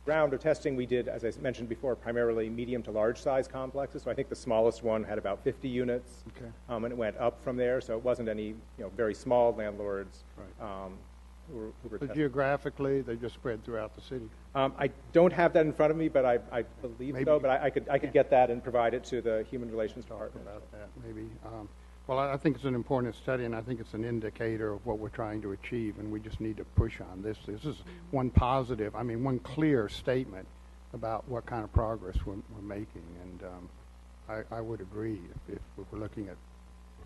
round of testing we did, as I mentioned before, primarily medium to large size complexes. So I think the smallest one had about 50 units, and it went up from there. So it wasn't any very small landlords. Right. Who were So geographically, they just spread throughout the city. I don't have that in front of me, but I believe Maybe. so. But I could get that and provide it to the Human Relations Department. About that, maybe. Well, I think it's an important study, and I think it's an indicator of what we're trying to achieve, and we just need to push on this. This is one clear statement about what kind of progress we're making, and I would agree if we're looking at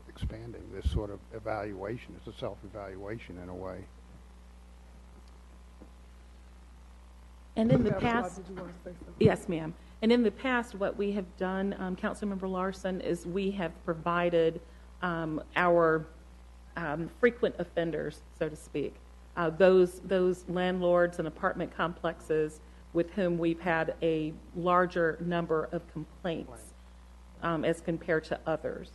expanding this sort of evaluation. It's a self-evaluation in a way. And in the past, yes, ma'am. And in the past, what we have done, Councilmember Larson, is we have provided our frequent offenders, so to speak, those landlords and apartment complexes with whom we've had a larger number of complaints as compared to others.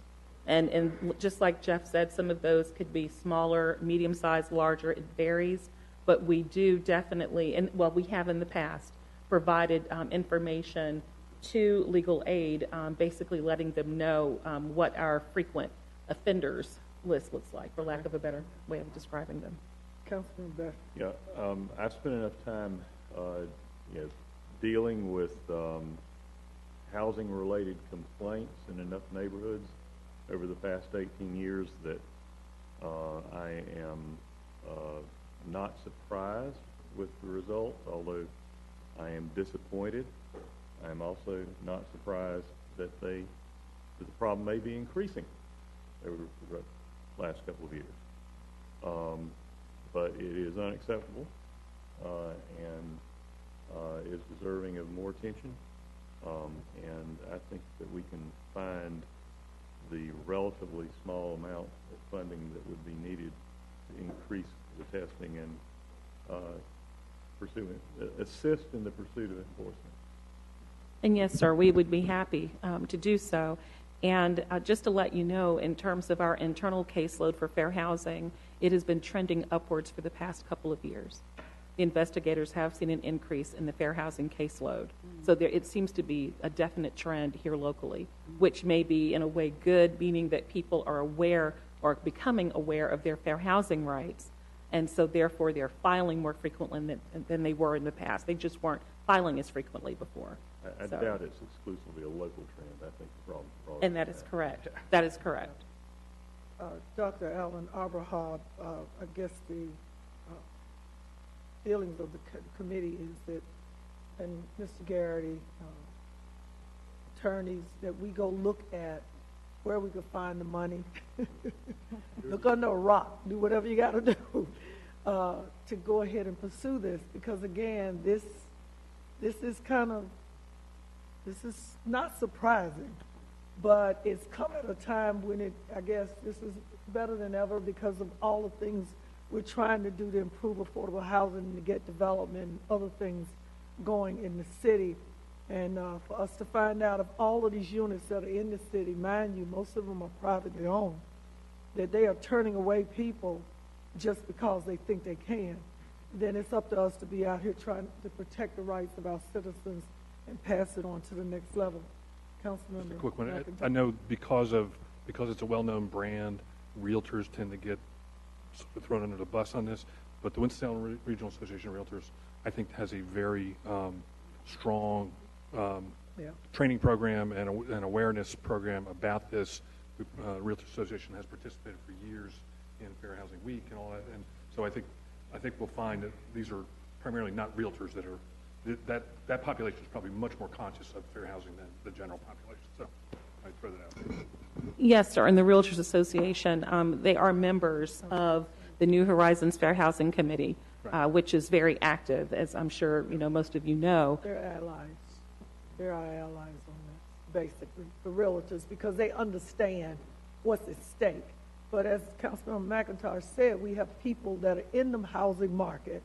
And just like Jeff said, some of those could be smaller, medium-sized, larger. It varies. But we do definitely, we have in the past, provided information to legal aid, basically letting them know what our frequent offenders list looks like, for lack of a better way of describing them. Councilman Best. Yeah, I've spent enough time, dealing with housing-related complaints in enough neighborhoods over the past 18 years that I am not surprised with the results, although I am disappointed. I am also not surprised that the problem may be increasing over the last couple of years. But it is unacceptable, and is deserving of more attention. And I think that we can find the relatively small amount of funding that would be needed to increase the testing and assist in the pursuit of enforcement. And yes, sir, we would be happy to do so. And just to let you know, in terms of our internal caseload for fair housing, it has been trending upwards for the past couple of years. The investigators have seen an increase in the fair housing caseload. So it seems to be a definite trend here locally, which may be in a way good, meaning that people are aware or becoming aware of their fair housing rights. And so therefore they're filing more frequently than they were in the past. They just weren't filing as frequently before. I doubt it's exclusively a local trend. I think the problem is and that is correct. That is correct. Dr. Allen Abraham, I guess the feelings of the committee is that, and Mr. Garrity, attorneys, that we go look at where we could find the money. Look under a rock, do whatever you got to do to go ahead and pursue this, because again, this is not surprising, but it's come at a time when I guess this is better than ever because of all the things we're trying to do to improve affordable housing and to get development and other things going in the city. And for us to find out of all of these units that are in the city, mind you, most of them are privately owned, that they are turning away people just because they think they can, then it's up to us to be out here trying to protect the rights of our citizens and pass it on to the next level. Councilmember. Just a quick one. McIntyre. I know because it's a well-known brand, realtors tend to get sort of thrown under the bus on this, but the Winston-Salem Regional Association of Realtors, I think, has a very strong training program and an awareness program about this. Realtor Association has participated for years in Fair Housing Week and all that, and so I think we'll find that these are primarily not realtors that are that population is probably much more conscious of fair housing than the general population. So I throw that out there. Yes, sir. And the Realtors Association, they are members of the New Horizons Fair Housing Committee, which is very active, as I'm sure most of you know. They're allies. They're our allies on this, basically, the realtors, because they understand what's at stake. But as Councilmember McIntyre said, we have people that are in the housing market.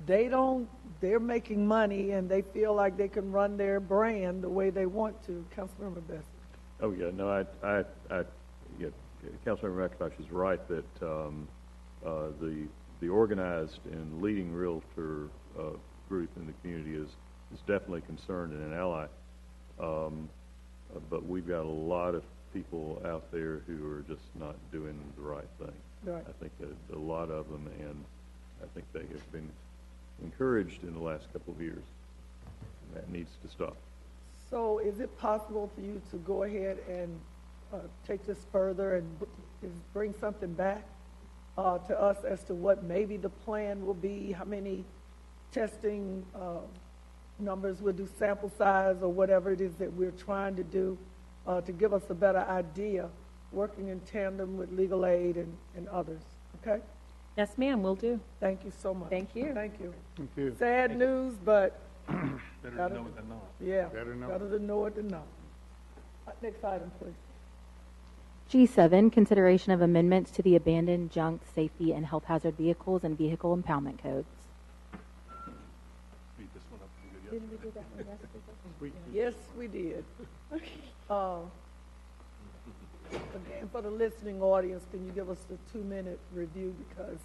They're making money and they feel like they can run their brand the way they want to. Councilmember Bessie. Oh yeah, no, Councilmember McIntosh is right that the organized and leading realtor group in the community is definitely concerned and an ally. But we've got a lot of people out there who are just not doing the right thing. Right. I think that a lot of them, and I think they have been encouraged in the last couple of years. And that needs to stop. So is it possible for you to go ahead and take this further and bring something back to us as to what maybe the plan will be, how many testing numbers we'll do, sample size, or whatever it is that we're trying to do to give us a better idea, working in tandem with legal aid and others, okay? Yes, ma'am, will do. Thank you so much. Thank you. Thank you. Thank you. Sad news, but Better to know it than not. yeah, Better know. better to know it than not. Next item, please. G7, consideration of amendments to the abandoned, junk, safety, and health hazard vehicles and vehicle impoundment codes. Speed this one up pretty good. Didn't we do that one yesterday? Yes, we did. Again, for the listening audience, can you give us a 2-minute review, because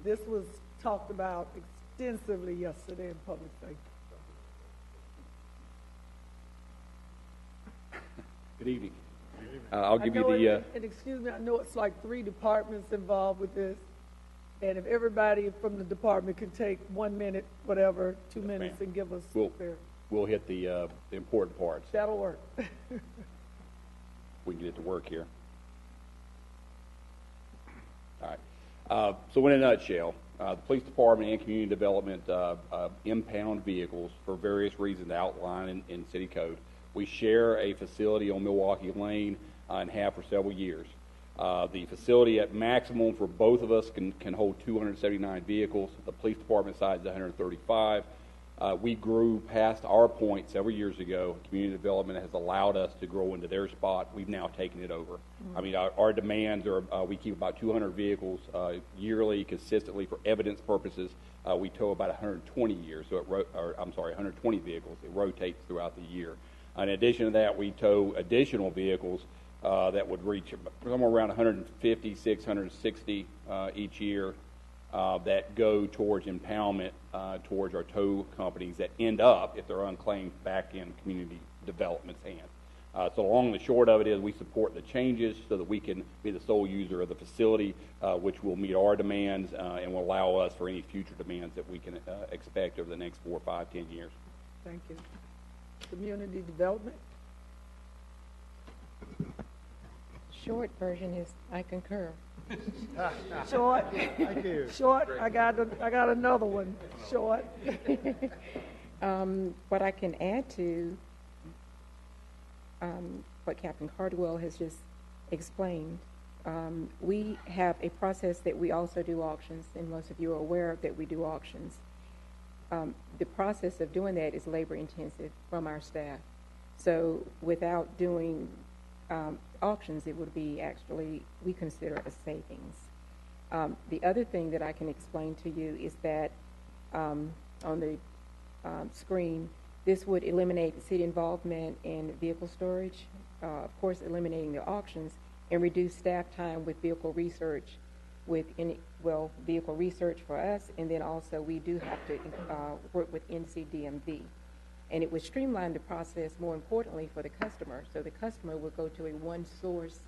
this was talked about extensively yesterday in public safety. Good evening. I'll give you the... And excuse me, I know it's like 3 departments involved with this, and if everybody from the department could take 1 minute, whatever, 2 minutes, and give us their... We'll hit the important parts. That'll work. We can get to work here. All right. So in a nutshell, the police department and community development impound vehicles for various reasons outlined in city code. We share a facility on Milwaukee Lane and have for several years. The facility at maximum for both of us can hold 279 vehicles. The police department side is 135. We grew past our point several years ago. Community development has allowed us to grow into their spot. We've now taken it over. I mean, our demands are, we keep about 200 vehicles yearly, consistently for evidence purposes. We tow about 120 years, so 120 vehicles. It rotates throughout the year. In addition to that, we tow additional vehicles that would reach somewhere around 150, 660 each year that go towards impoundment towards our tow companies that end up, if they're unclaimed, back in community development's hands. So long and the short of it is we support the changes so that we can be the sole user of the facility, which will meet our demands and will allow us for any future demands that we can expect over the next 4, 5, 10 years. Thank you. Community development? Short version is I concur. Short. Thank you. Short. I got another one. Short. What I can add to what Captain Cardwell has just explained, we have a process that we also do auctions, and most of you are aware that we do auctions. The process of doing that is labor intensive from our staff. So without doing auctions, it would be actually, we consider a savings. The other thing that I can explain to you is that on the screen, this would eliminate city involvement in vehicle storage, of course eliminating the auctions, and reduce staff time with vehicle research, vehicle research for us, and then also we do have to work with NCDMV. And it would streamline the process, more importantly, for the customer. So the customer would go to a one-source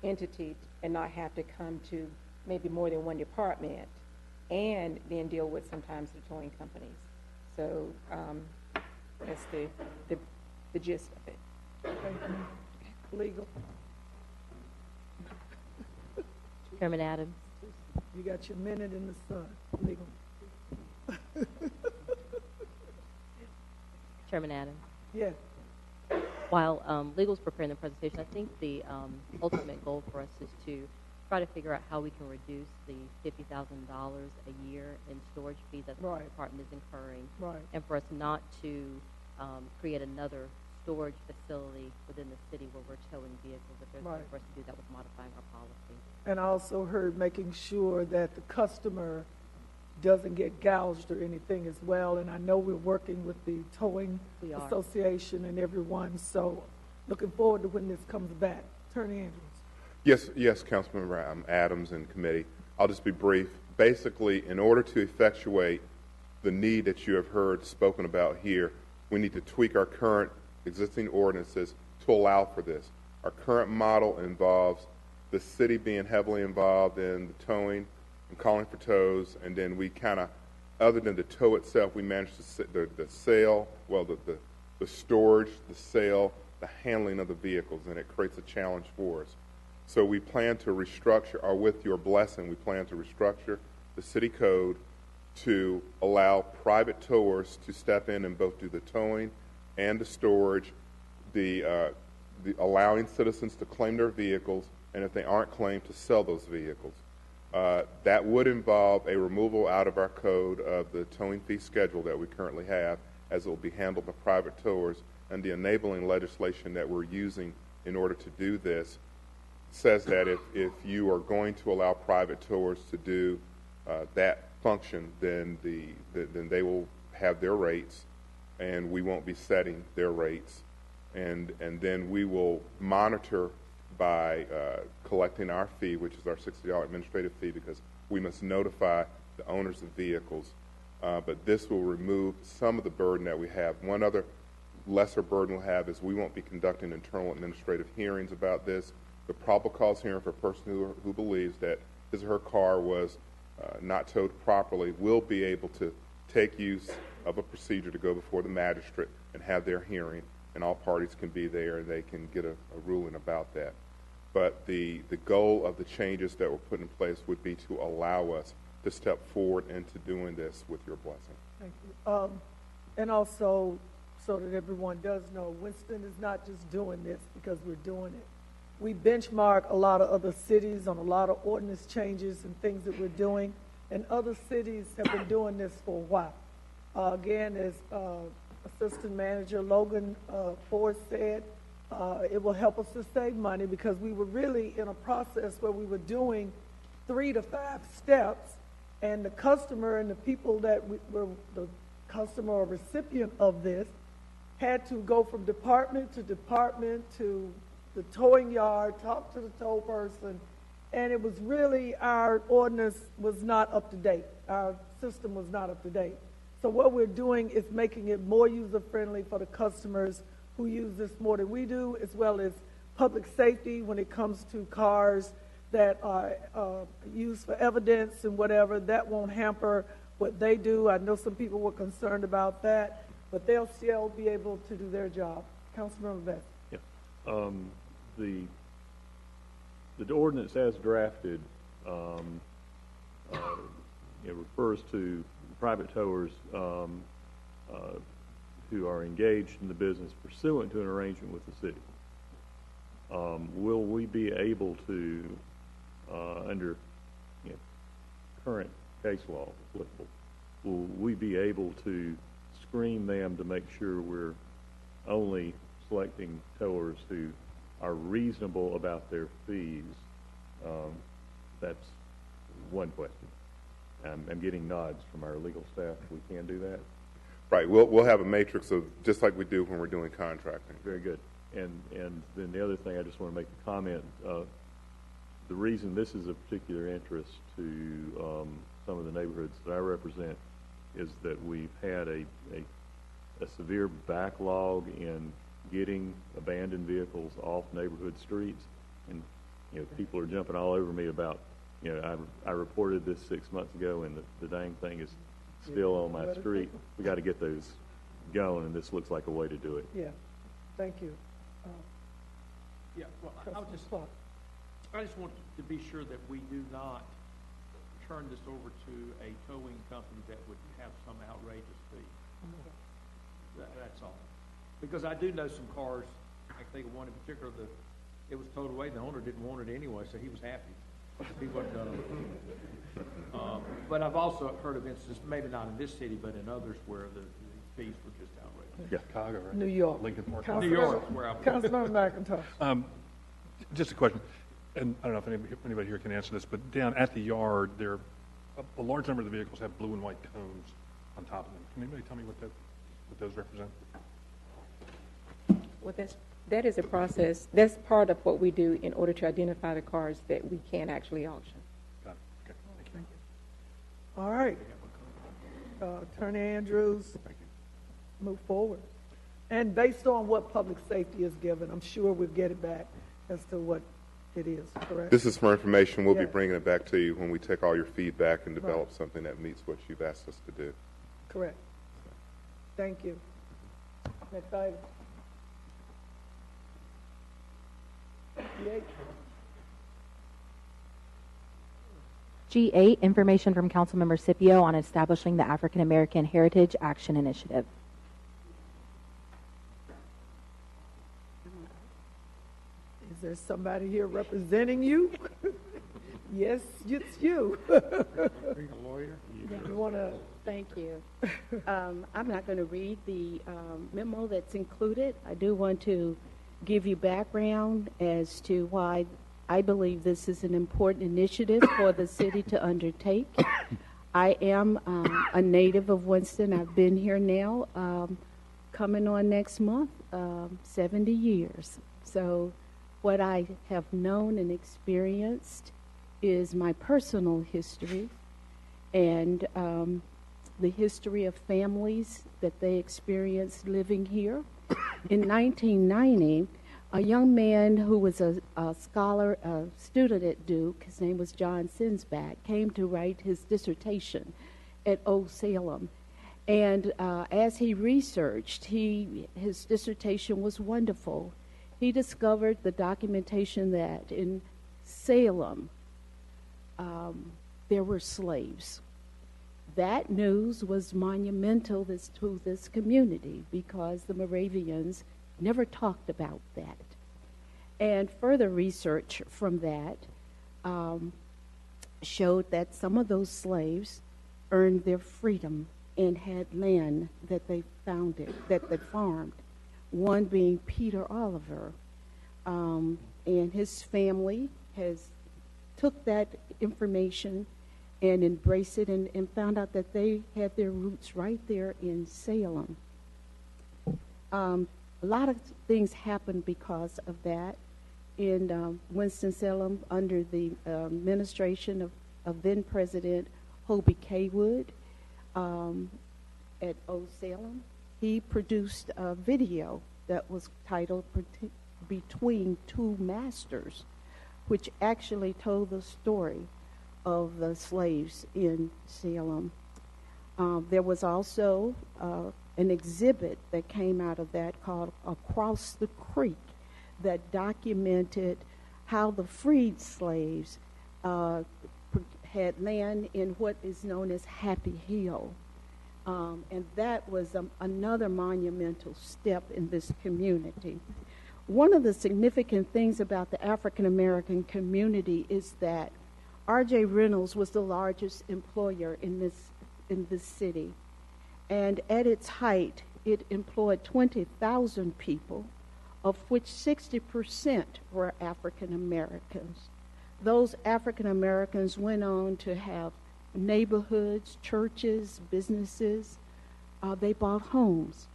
entity and not have to come to maybe more than one department and then deal with sometimes the towing companies. So that's the gist of it. Thank you. Legal. Chairman Adams. You got your minute in the sun. Legal. Chairman Adams. Yes. While legal's preparing the presentation, I think the ultimate goal for us is to try to figure out how we can reduce the $50,000 a year in storage fees that the department is incurring, and for us not to create another storage facility within the city where we're towing vehicles. If there's a way for us to do that with modifying our policy. And I also heard making sure that the customer doesn't get gouged or anything as well. And I know we're working with the Towing Association and everyone, so looking forward to when this comes back. Attorney Andrews. Yes, Councilmember Adams and committee. I'll just be brief. Basically, in order to effectuate the need that you have heard spoken about here, we need to tweak our current existing ordinances to allow for this. Our current model involves the city being heavily involved in the towing and calling for tows, and then we kind of, other than the tow itself, we manage the sale, the storage, the sale, the handling of the vehicles, and it creates a challenge for us. So we plan to restructure, or with your blessing, we plan to restructure the city code to allow private towers to step in and both do the towing and the storage, the allowing citizens to claim their vehicles, and if they aren't claimed, to sell those vehicles. That would involve a removal out of our code of the towing fee schedule that we currently have, as it will be handled by private towers, and the enabling legislation that we're using in order to do this says that if you are going to allow private towers to do that function, then they will have their rates, and we won't be setting their rates, and then we will monitor by collecting our fee, which is our $60 administrative fee, because we must notify the owners of vehicles. But this will remove some of the burden that we have. One other lesser burden we'll have is we won't be conducting internal administrative hearings about this. The probable cause hearing for a person who believes that his or her car was not towed properly will be able to take use of a procedure to go before the magistrate and have their hearing, and all parties can be there and they can get a ruling about that. But the goal of the changes that were put in place would be to allow us to step forward into doing this with your blessing. Thank you. And also, so that everyone does know, Winston is not just doing this because we're doing it. We benchmark a lot of other cities on a lot of ordinance changes and things that we're doing, and other cities have been doing this for a while. Again, as Assistant Manager Logan Ford said, it will help us to save money because we were really in a process where we were doing 3 to 5 steps, and the customer and the people that were the customer or recipient of this had to go from department to the towing yard, talk to the tow person, and it was really, our ordinance was not up to date. Our system was not up to date. So what we're doing is making it more user-friendly for the customers who use this more than we do, as well as public safety when it comes to cars that are used for evidence and whatever. That won't hamper what they do. I know some people were concerned about that, but they'll still be able to do their job. Councilmember Best. Yeah. The ordinance as drafted, it refers to private towers who are engaged in the business pursuant to an arrangement with the city. Will we be able to, under current case law applicable, will we be able to screen them to make sure we're only selecting towers who are reasonable about their fees? That's one question. I'm getting nods from our legal staff. We can do that. Right. We'll have a matrix of just like we do when we're doing contracting. Very good. And then the other thing I just want to make a comment. The reason this is of particular interest to some of the neighborhoods that I represent is that we've had a severe backlog in getting abandoned vehicles off neighborhood streets, and people are jumping all over me about. I reported this 6 months ago, and the dang thing is still on my street. We got to get those going, and this looks like a way to do it. Yeah. Thank you. Yeah. Well, I just want to be sure that we do not turn this over to a towing company that would have some outrageous fee. That's all. Because I do know some cars, I think of one in particular, it was towed away, the owner didn't want it anyway, so he was happy. He wasn't done. But I've also heard of instances, maybe not in this city, but in others, where the fees were just outrageous. Yeah, Chicago, right? New York. Lincoln Park. New York, where I'm. Councilmember McIntosh. Just a question, and I don't know if anybody here can answer this, but down at the yard, there a large number of the vehicles have blue and white cones on top of them. Can anybody tell me what those represent? Well, that is a process. That's part of what we do in order to identify the cars that we can actually auction. Got it. Okay. Thank you. All right. Attorney Andrews, move forward. And based on what public safety is given, I'm sure we'll get it back as to what it is, correct? This is for information. We'll be Yeah. bringing it back to you when we take all your feedback and develop something that meets what you've asked us to do. Correct. Thank you. Next item. G8, information from Councilmember Scipio on establishing the African American Heritage Action Initiative. Is there somebody here representing you? Yes, it's you. Are you a lawyer? You want to? Thank you. I'm not going to read the memo that's included. I do want to give you background as to why I believe this is an important initiative for the city to undertake. I am a native of Winston. I've been here now, coming on next month, 70 years. So what I have known and experienced is my personal history and the history of families that they experienced living here. In 1990, a young man who was a scholar, a student at Duke, his name was John Sinsback, came to write his dissertation at Old Salem. And as he researched, his dissertation was wonderful. He discovered the documentation that in Salem, there were slaves. That news was monumental to this community because the Moravians never talked about that. And further research from that showed that some of those slaves earned their freedom and had land that they that they farmed. One being Peter Oliver, and his family has took that information and embraced it and found out that they had their roots right there in Salem. A lot of things happened because of that in Winston-Salem under the administration of then President Hobie Kaywood at Old Salem. He produced a video that was titled Between Two Masters, which actually told the story of the slaves in Salem. There was also an exhibit that came out of that called Across the Creek that documented how the freed slaves had land in what is known as Happy Hill. And that was another monumental step in this community. One of the significant things about the African American community is that R.J. Reynolds was the largest employer in this city. And at its height, it employed 20,000 people, of which 60% were African Americans. Those African Americans went on to have neighborhoods, churches, businesses. They bought homes.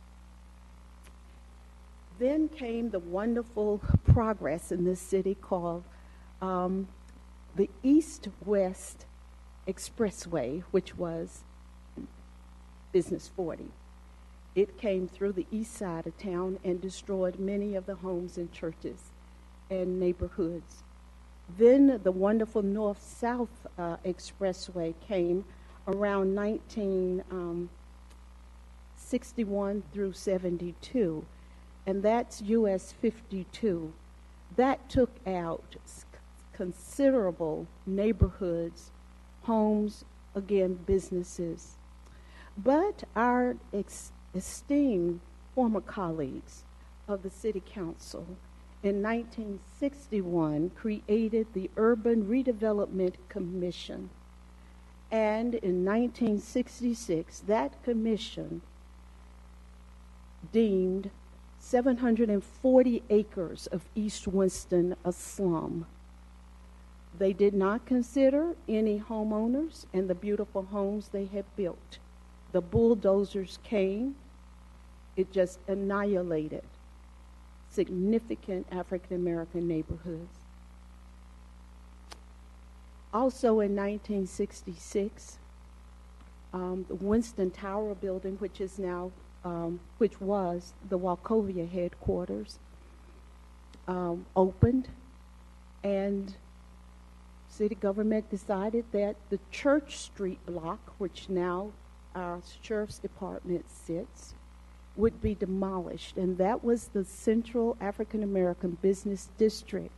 Then came the wonderful progress in this city called the East-West Expressway, which was Business 40. It came through the east side of town and destroyed many of the homes and churches and neighborhoods. Then the wonderful North-South Expressway came around 1961 through 72, and that's US 52. That took out considerable neighborhoods, homes, again, businesses. But our esteemed former colleagues of the City Council in 1961 created the Urban Redevelopment Commission. And in 1966, that commission deemed 740 acres of East Winston a slum. They did not consider any homeowners and the beautiful homes they had built. The bulldozers came. It just annihilated significant African American neighborhoods. Also in 1966, the Winston Tower building, which is now, which was the Wachovia headquarters, opened, and city government decided that the Church Street block, which now our sheriff's department sits, would be demolished. And that was the central African American business district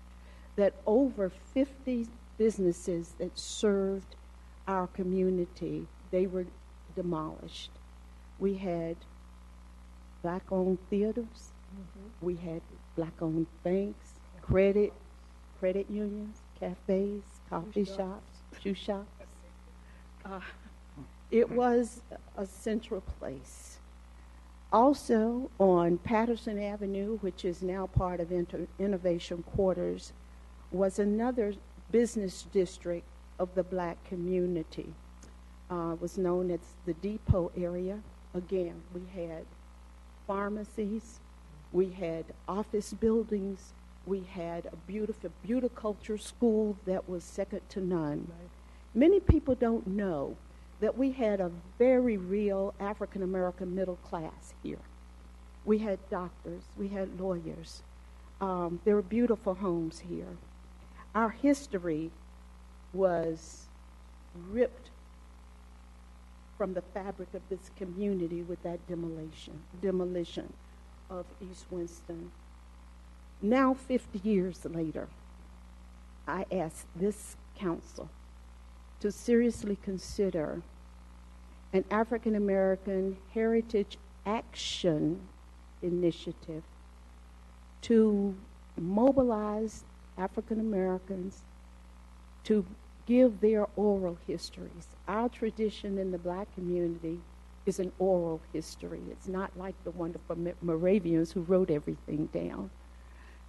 that over 50 businesses that served our community, they were demolished. We had black-owned theaters, we had black-owned banks, credit unions, cafes, coffee shops, shoe shops. It was a central place. Also on Patterson Avenue, which is now part of Innovation Quarters, was another business district of the black community. It was known as the Depot area. Again, we had pharmacies, we had office buildings, we had a beautiful beauticulture school that was second to none. Right. Many people don't know that we had a very real African American middle class here. We had doctors, we had lawyers. There were beautiful homes here. Our history was ripped from the fabric of this community with that demolition of East Winston. Now, 50 years later, I ask this council to seriously consider an African American Heritage Action Initiative to mobilize African Americans to give their oral histories. Our tradition in the black community is an oral history. It's not like the wonderful Moravians who wrote everything down.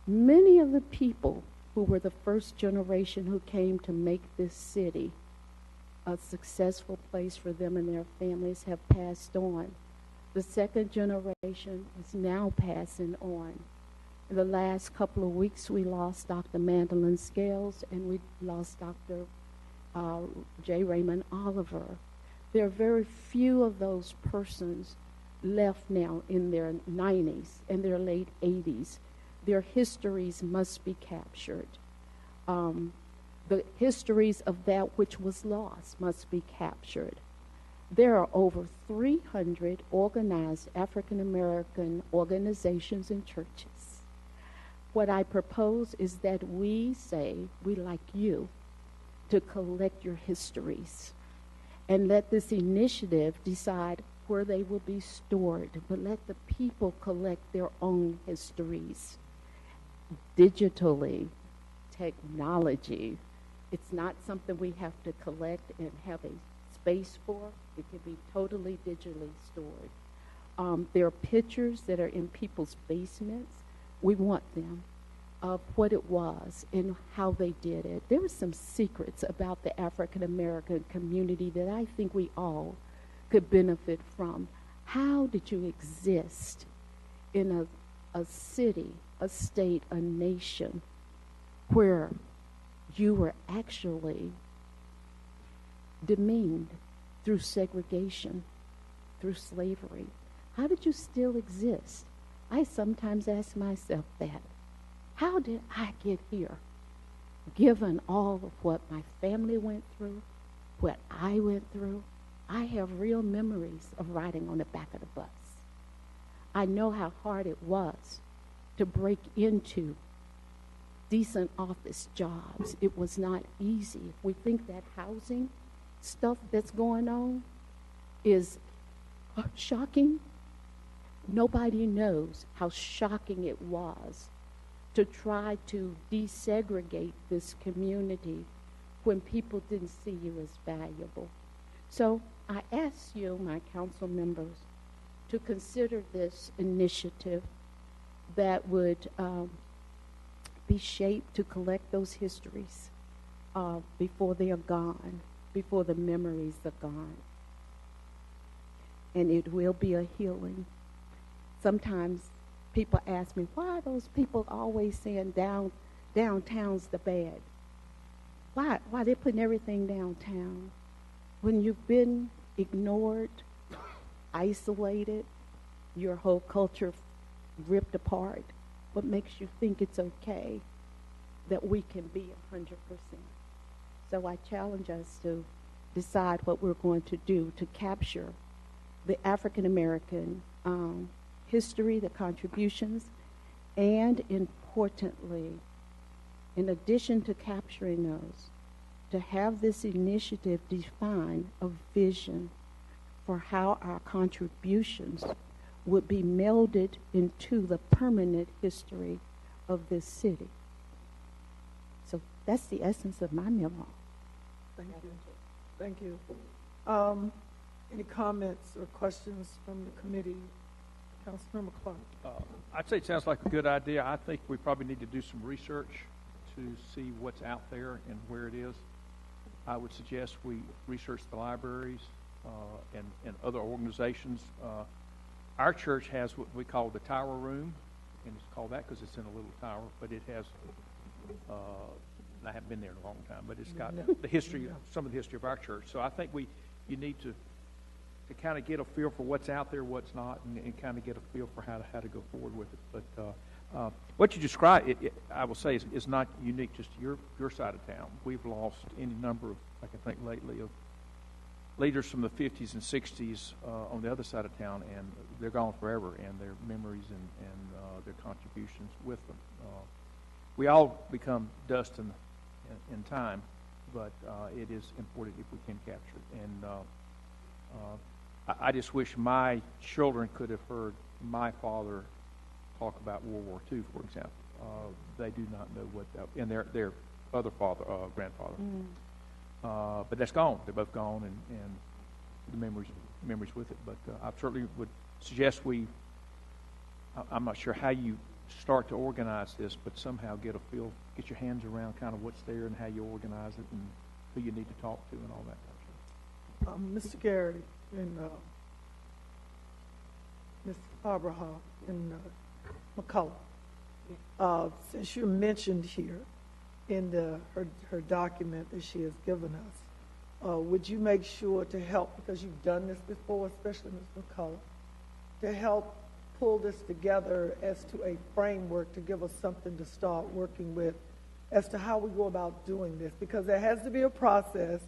Many of the people who were the first generation who came to make this city a successful place for them and their families have passed on. The second generation is now passing on. In the last couple of weeks, we lost Dr. Mandolin Scales and we lost Dr. J. Raymond Oliver. There are very few of those persons left now in their 90s and their late 80s. Their histories must be captured. The histories of that which was lost must be captured. There are over 300 organized African American organizations and churches. What I propose is that we say, we like you, to collect your histories and let this initiative decide where they will be stored, but let the people collect their own histories. Digitally, technology, it's not something we have to collect and have a space for. It can be totally digitally stored. There are pictures that are in people's basements. We want them of what it was and how they did it. There were some secrets about the African American community that I think we all could benefit from. How did you exist in a city, a state, a nation where you were actually demeaned through segregation, through slavery? How did you still exist? I sometimes ask myself that. How did I get here, given all of what my family went through, what I went through? I have real memories of riding on the back of the bus. I know how hard it was to break into decent office jobs. It was not easy. We think that housing stuff that's going on is shocking. Nobody knows how shocking it was to try to desegregate this community when people didn't see you as valuable. So I ask you, my council members, to consider this initiative that would be shaped to collect those histories before they are gone, before the memories are gone. And it will be a healing. Sometimes people ask me, why are those people always saying downtown's the bad? Why they putting everything downtown? When you've been ignored, isolated, your whole culture ripped apart, what makes you think it's okay that we can be 100%? So I challenge us to decide what we're going to do to capture the African American history, the contributions, and importantly, in addition to capturing those, to have this initiative define a vision for how our contributions would be melded into the permanent history of this city. So that's the essence of my memo. Thank you. Thank you. Any comments or questions from the committee? Councilmember Clark. I'd say it sounds like a good idea. I think we probably need to do some research to see what's out there and where it is. I would suggest we research the libraries and other organizations. Our church has what we call the Tower Room, and it's called that because it's in a little tower, but it has, I haven't been there in a long time, but it's got the history, some of the history of our church. So I think you need to kind of get a feel for what's out there, what's not, and kind of get a feel for how to go forward with it. But what you described, I will say, is not unique just to your side of town. We've lost any number of, I can think lately, of leaders from the 50s and 60s on the other side of town, and they're gone forever, and their memories and their contributions with them. We all become dust in time, but it is important if we can capture it. And I just wish my children could have heard my father talk about World War II, for example. They do not know what that, and their other father, grandfather. But that's gone. They're both gone, and the memories with it. But I certainly would suggest I'm not sure how you start to organize this, but somehow get your hands around kind of what's there and how you organize it and who you need to talk to and all that type of stuff. Mr. Garrity and Ms. Abraha and McCullough, since you're mentioned here in her document that she has given us, would you make sure to help, because you've done this before, especially Ms. McCullough, to help pull this together as to a framework to give us something to start working with as to how we go about doing this, because there has to be a process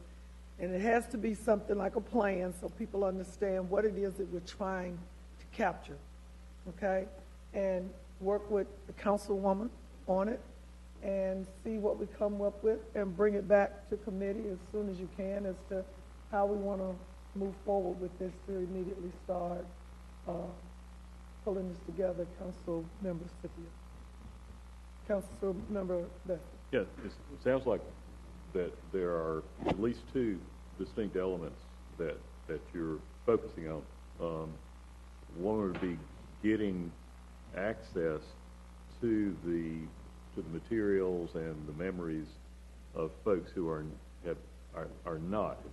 and it has to be something like a plan so people understand what it is that we're trying to capture, okay? And work with the councilwoman on it and see what we come up with and bring it back to committee as soon as you can as to how we want to move forward with this to immediately start pulling this together. Council Member Scipio. Council Member Beth. Yeah, it sounds like that there are at least two distinct elements that you're focusing on. One would be getting access to the materials and the memories of folks who have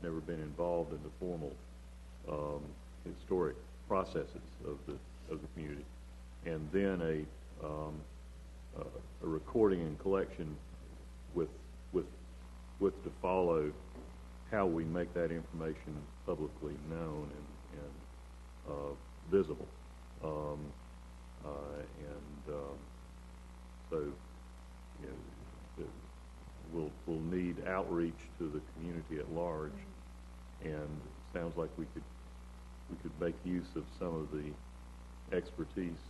never been involved in the formal historic processes of the community, and then a recording and collection with to follow how we make that information publicly known and visible. So, you know, we'll need outreach to the community at large, and it sounds like we could make use of some of the expertise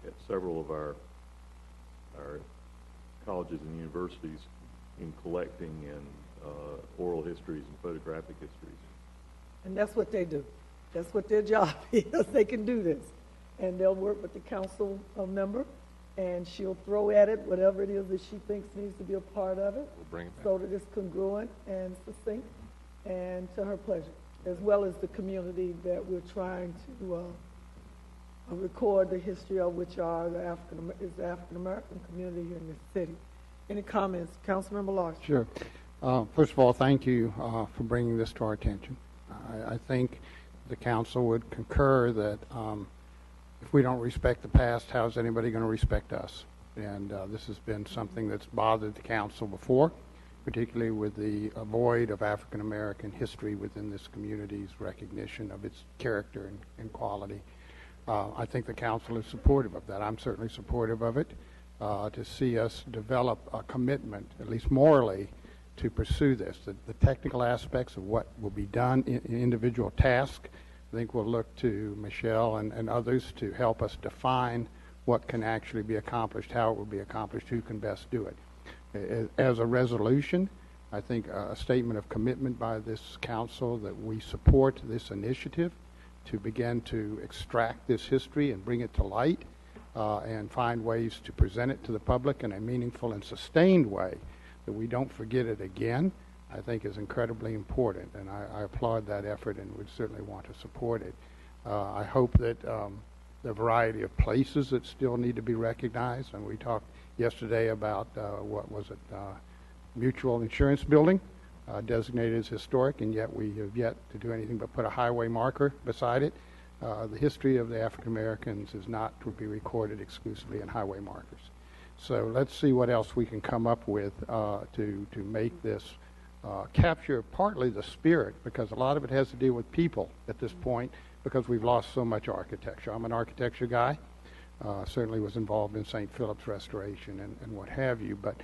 at several of our colleges and universities in collecting and oral histories and photographic histories. And that's what they do. That's what their job is. They can do this. And they'll work with the council member, and she'll throw at it whatever it is that she thinks needs to be a part of it, We'll bring it back. so that it's congruent and succinct and to her pleasure, as well as the community that we're trying to record the history of, which are the African-American community here in this city. Any comments? Councilmember Larson. Sure. First of all, thank you for bringing this to our attention. I think the council would concur that if we don't respect the past, how's anybody going to respect us? And this has been something that's bothered the council before, particularly with the void of African American history within this community's recognition of its character and quality. I think the council is supportive of that. I'm certainly supportive of it, to see us develop a commitment, at least morally, to pursue this. The technical aspects of what will be done in individual tasks, I think we'll look to Michelle and others to help us define what can actually be accomplished, how it will be accomplished, who can best do it. As a resolution, I think a statement of commitment by this council that we support this initiative to begin to extract this history and bring it to light and find ways to present it to the public in a meaningful and sustained way, that we don't forget it again, I think is incredibly important, and I applaud that effort and would certainly want to support it. I hope that the variety of places that still need to be recognized, and we talked yesterday about, what was it, Mutual Insurance Building, designated as historic, and yet we have yet to do anything but put a highway marker beside it. The history of the African Americans is not to be recorded exclusively in highway markers. So let's see what else we can come up with to make this capture partly the spirit, because a lot of it has to do with people at this point, because we've lost so much architecture. I'm an architecture guy, certainly was involved in St. Philip's restoration and what have you, but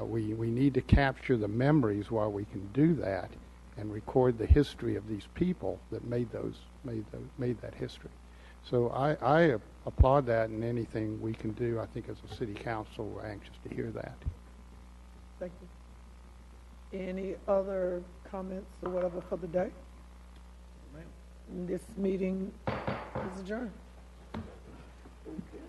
we need to capture the memories while we can do that and record the history of these people that made that history. So I applaud that, and anything we can do, I think as a city council, we're anxious to hear that. Thank you. Any other comments or whatever for the day? This meeting is adjourned. Okay.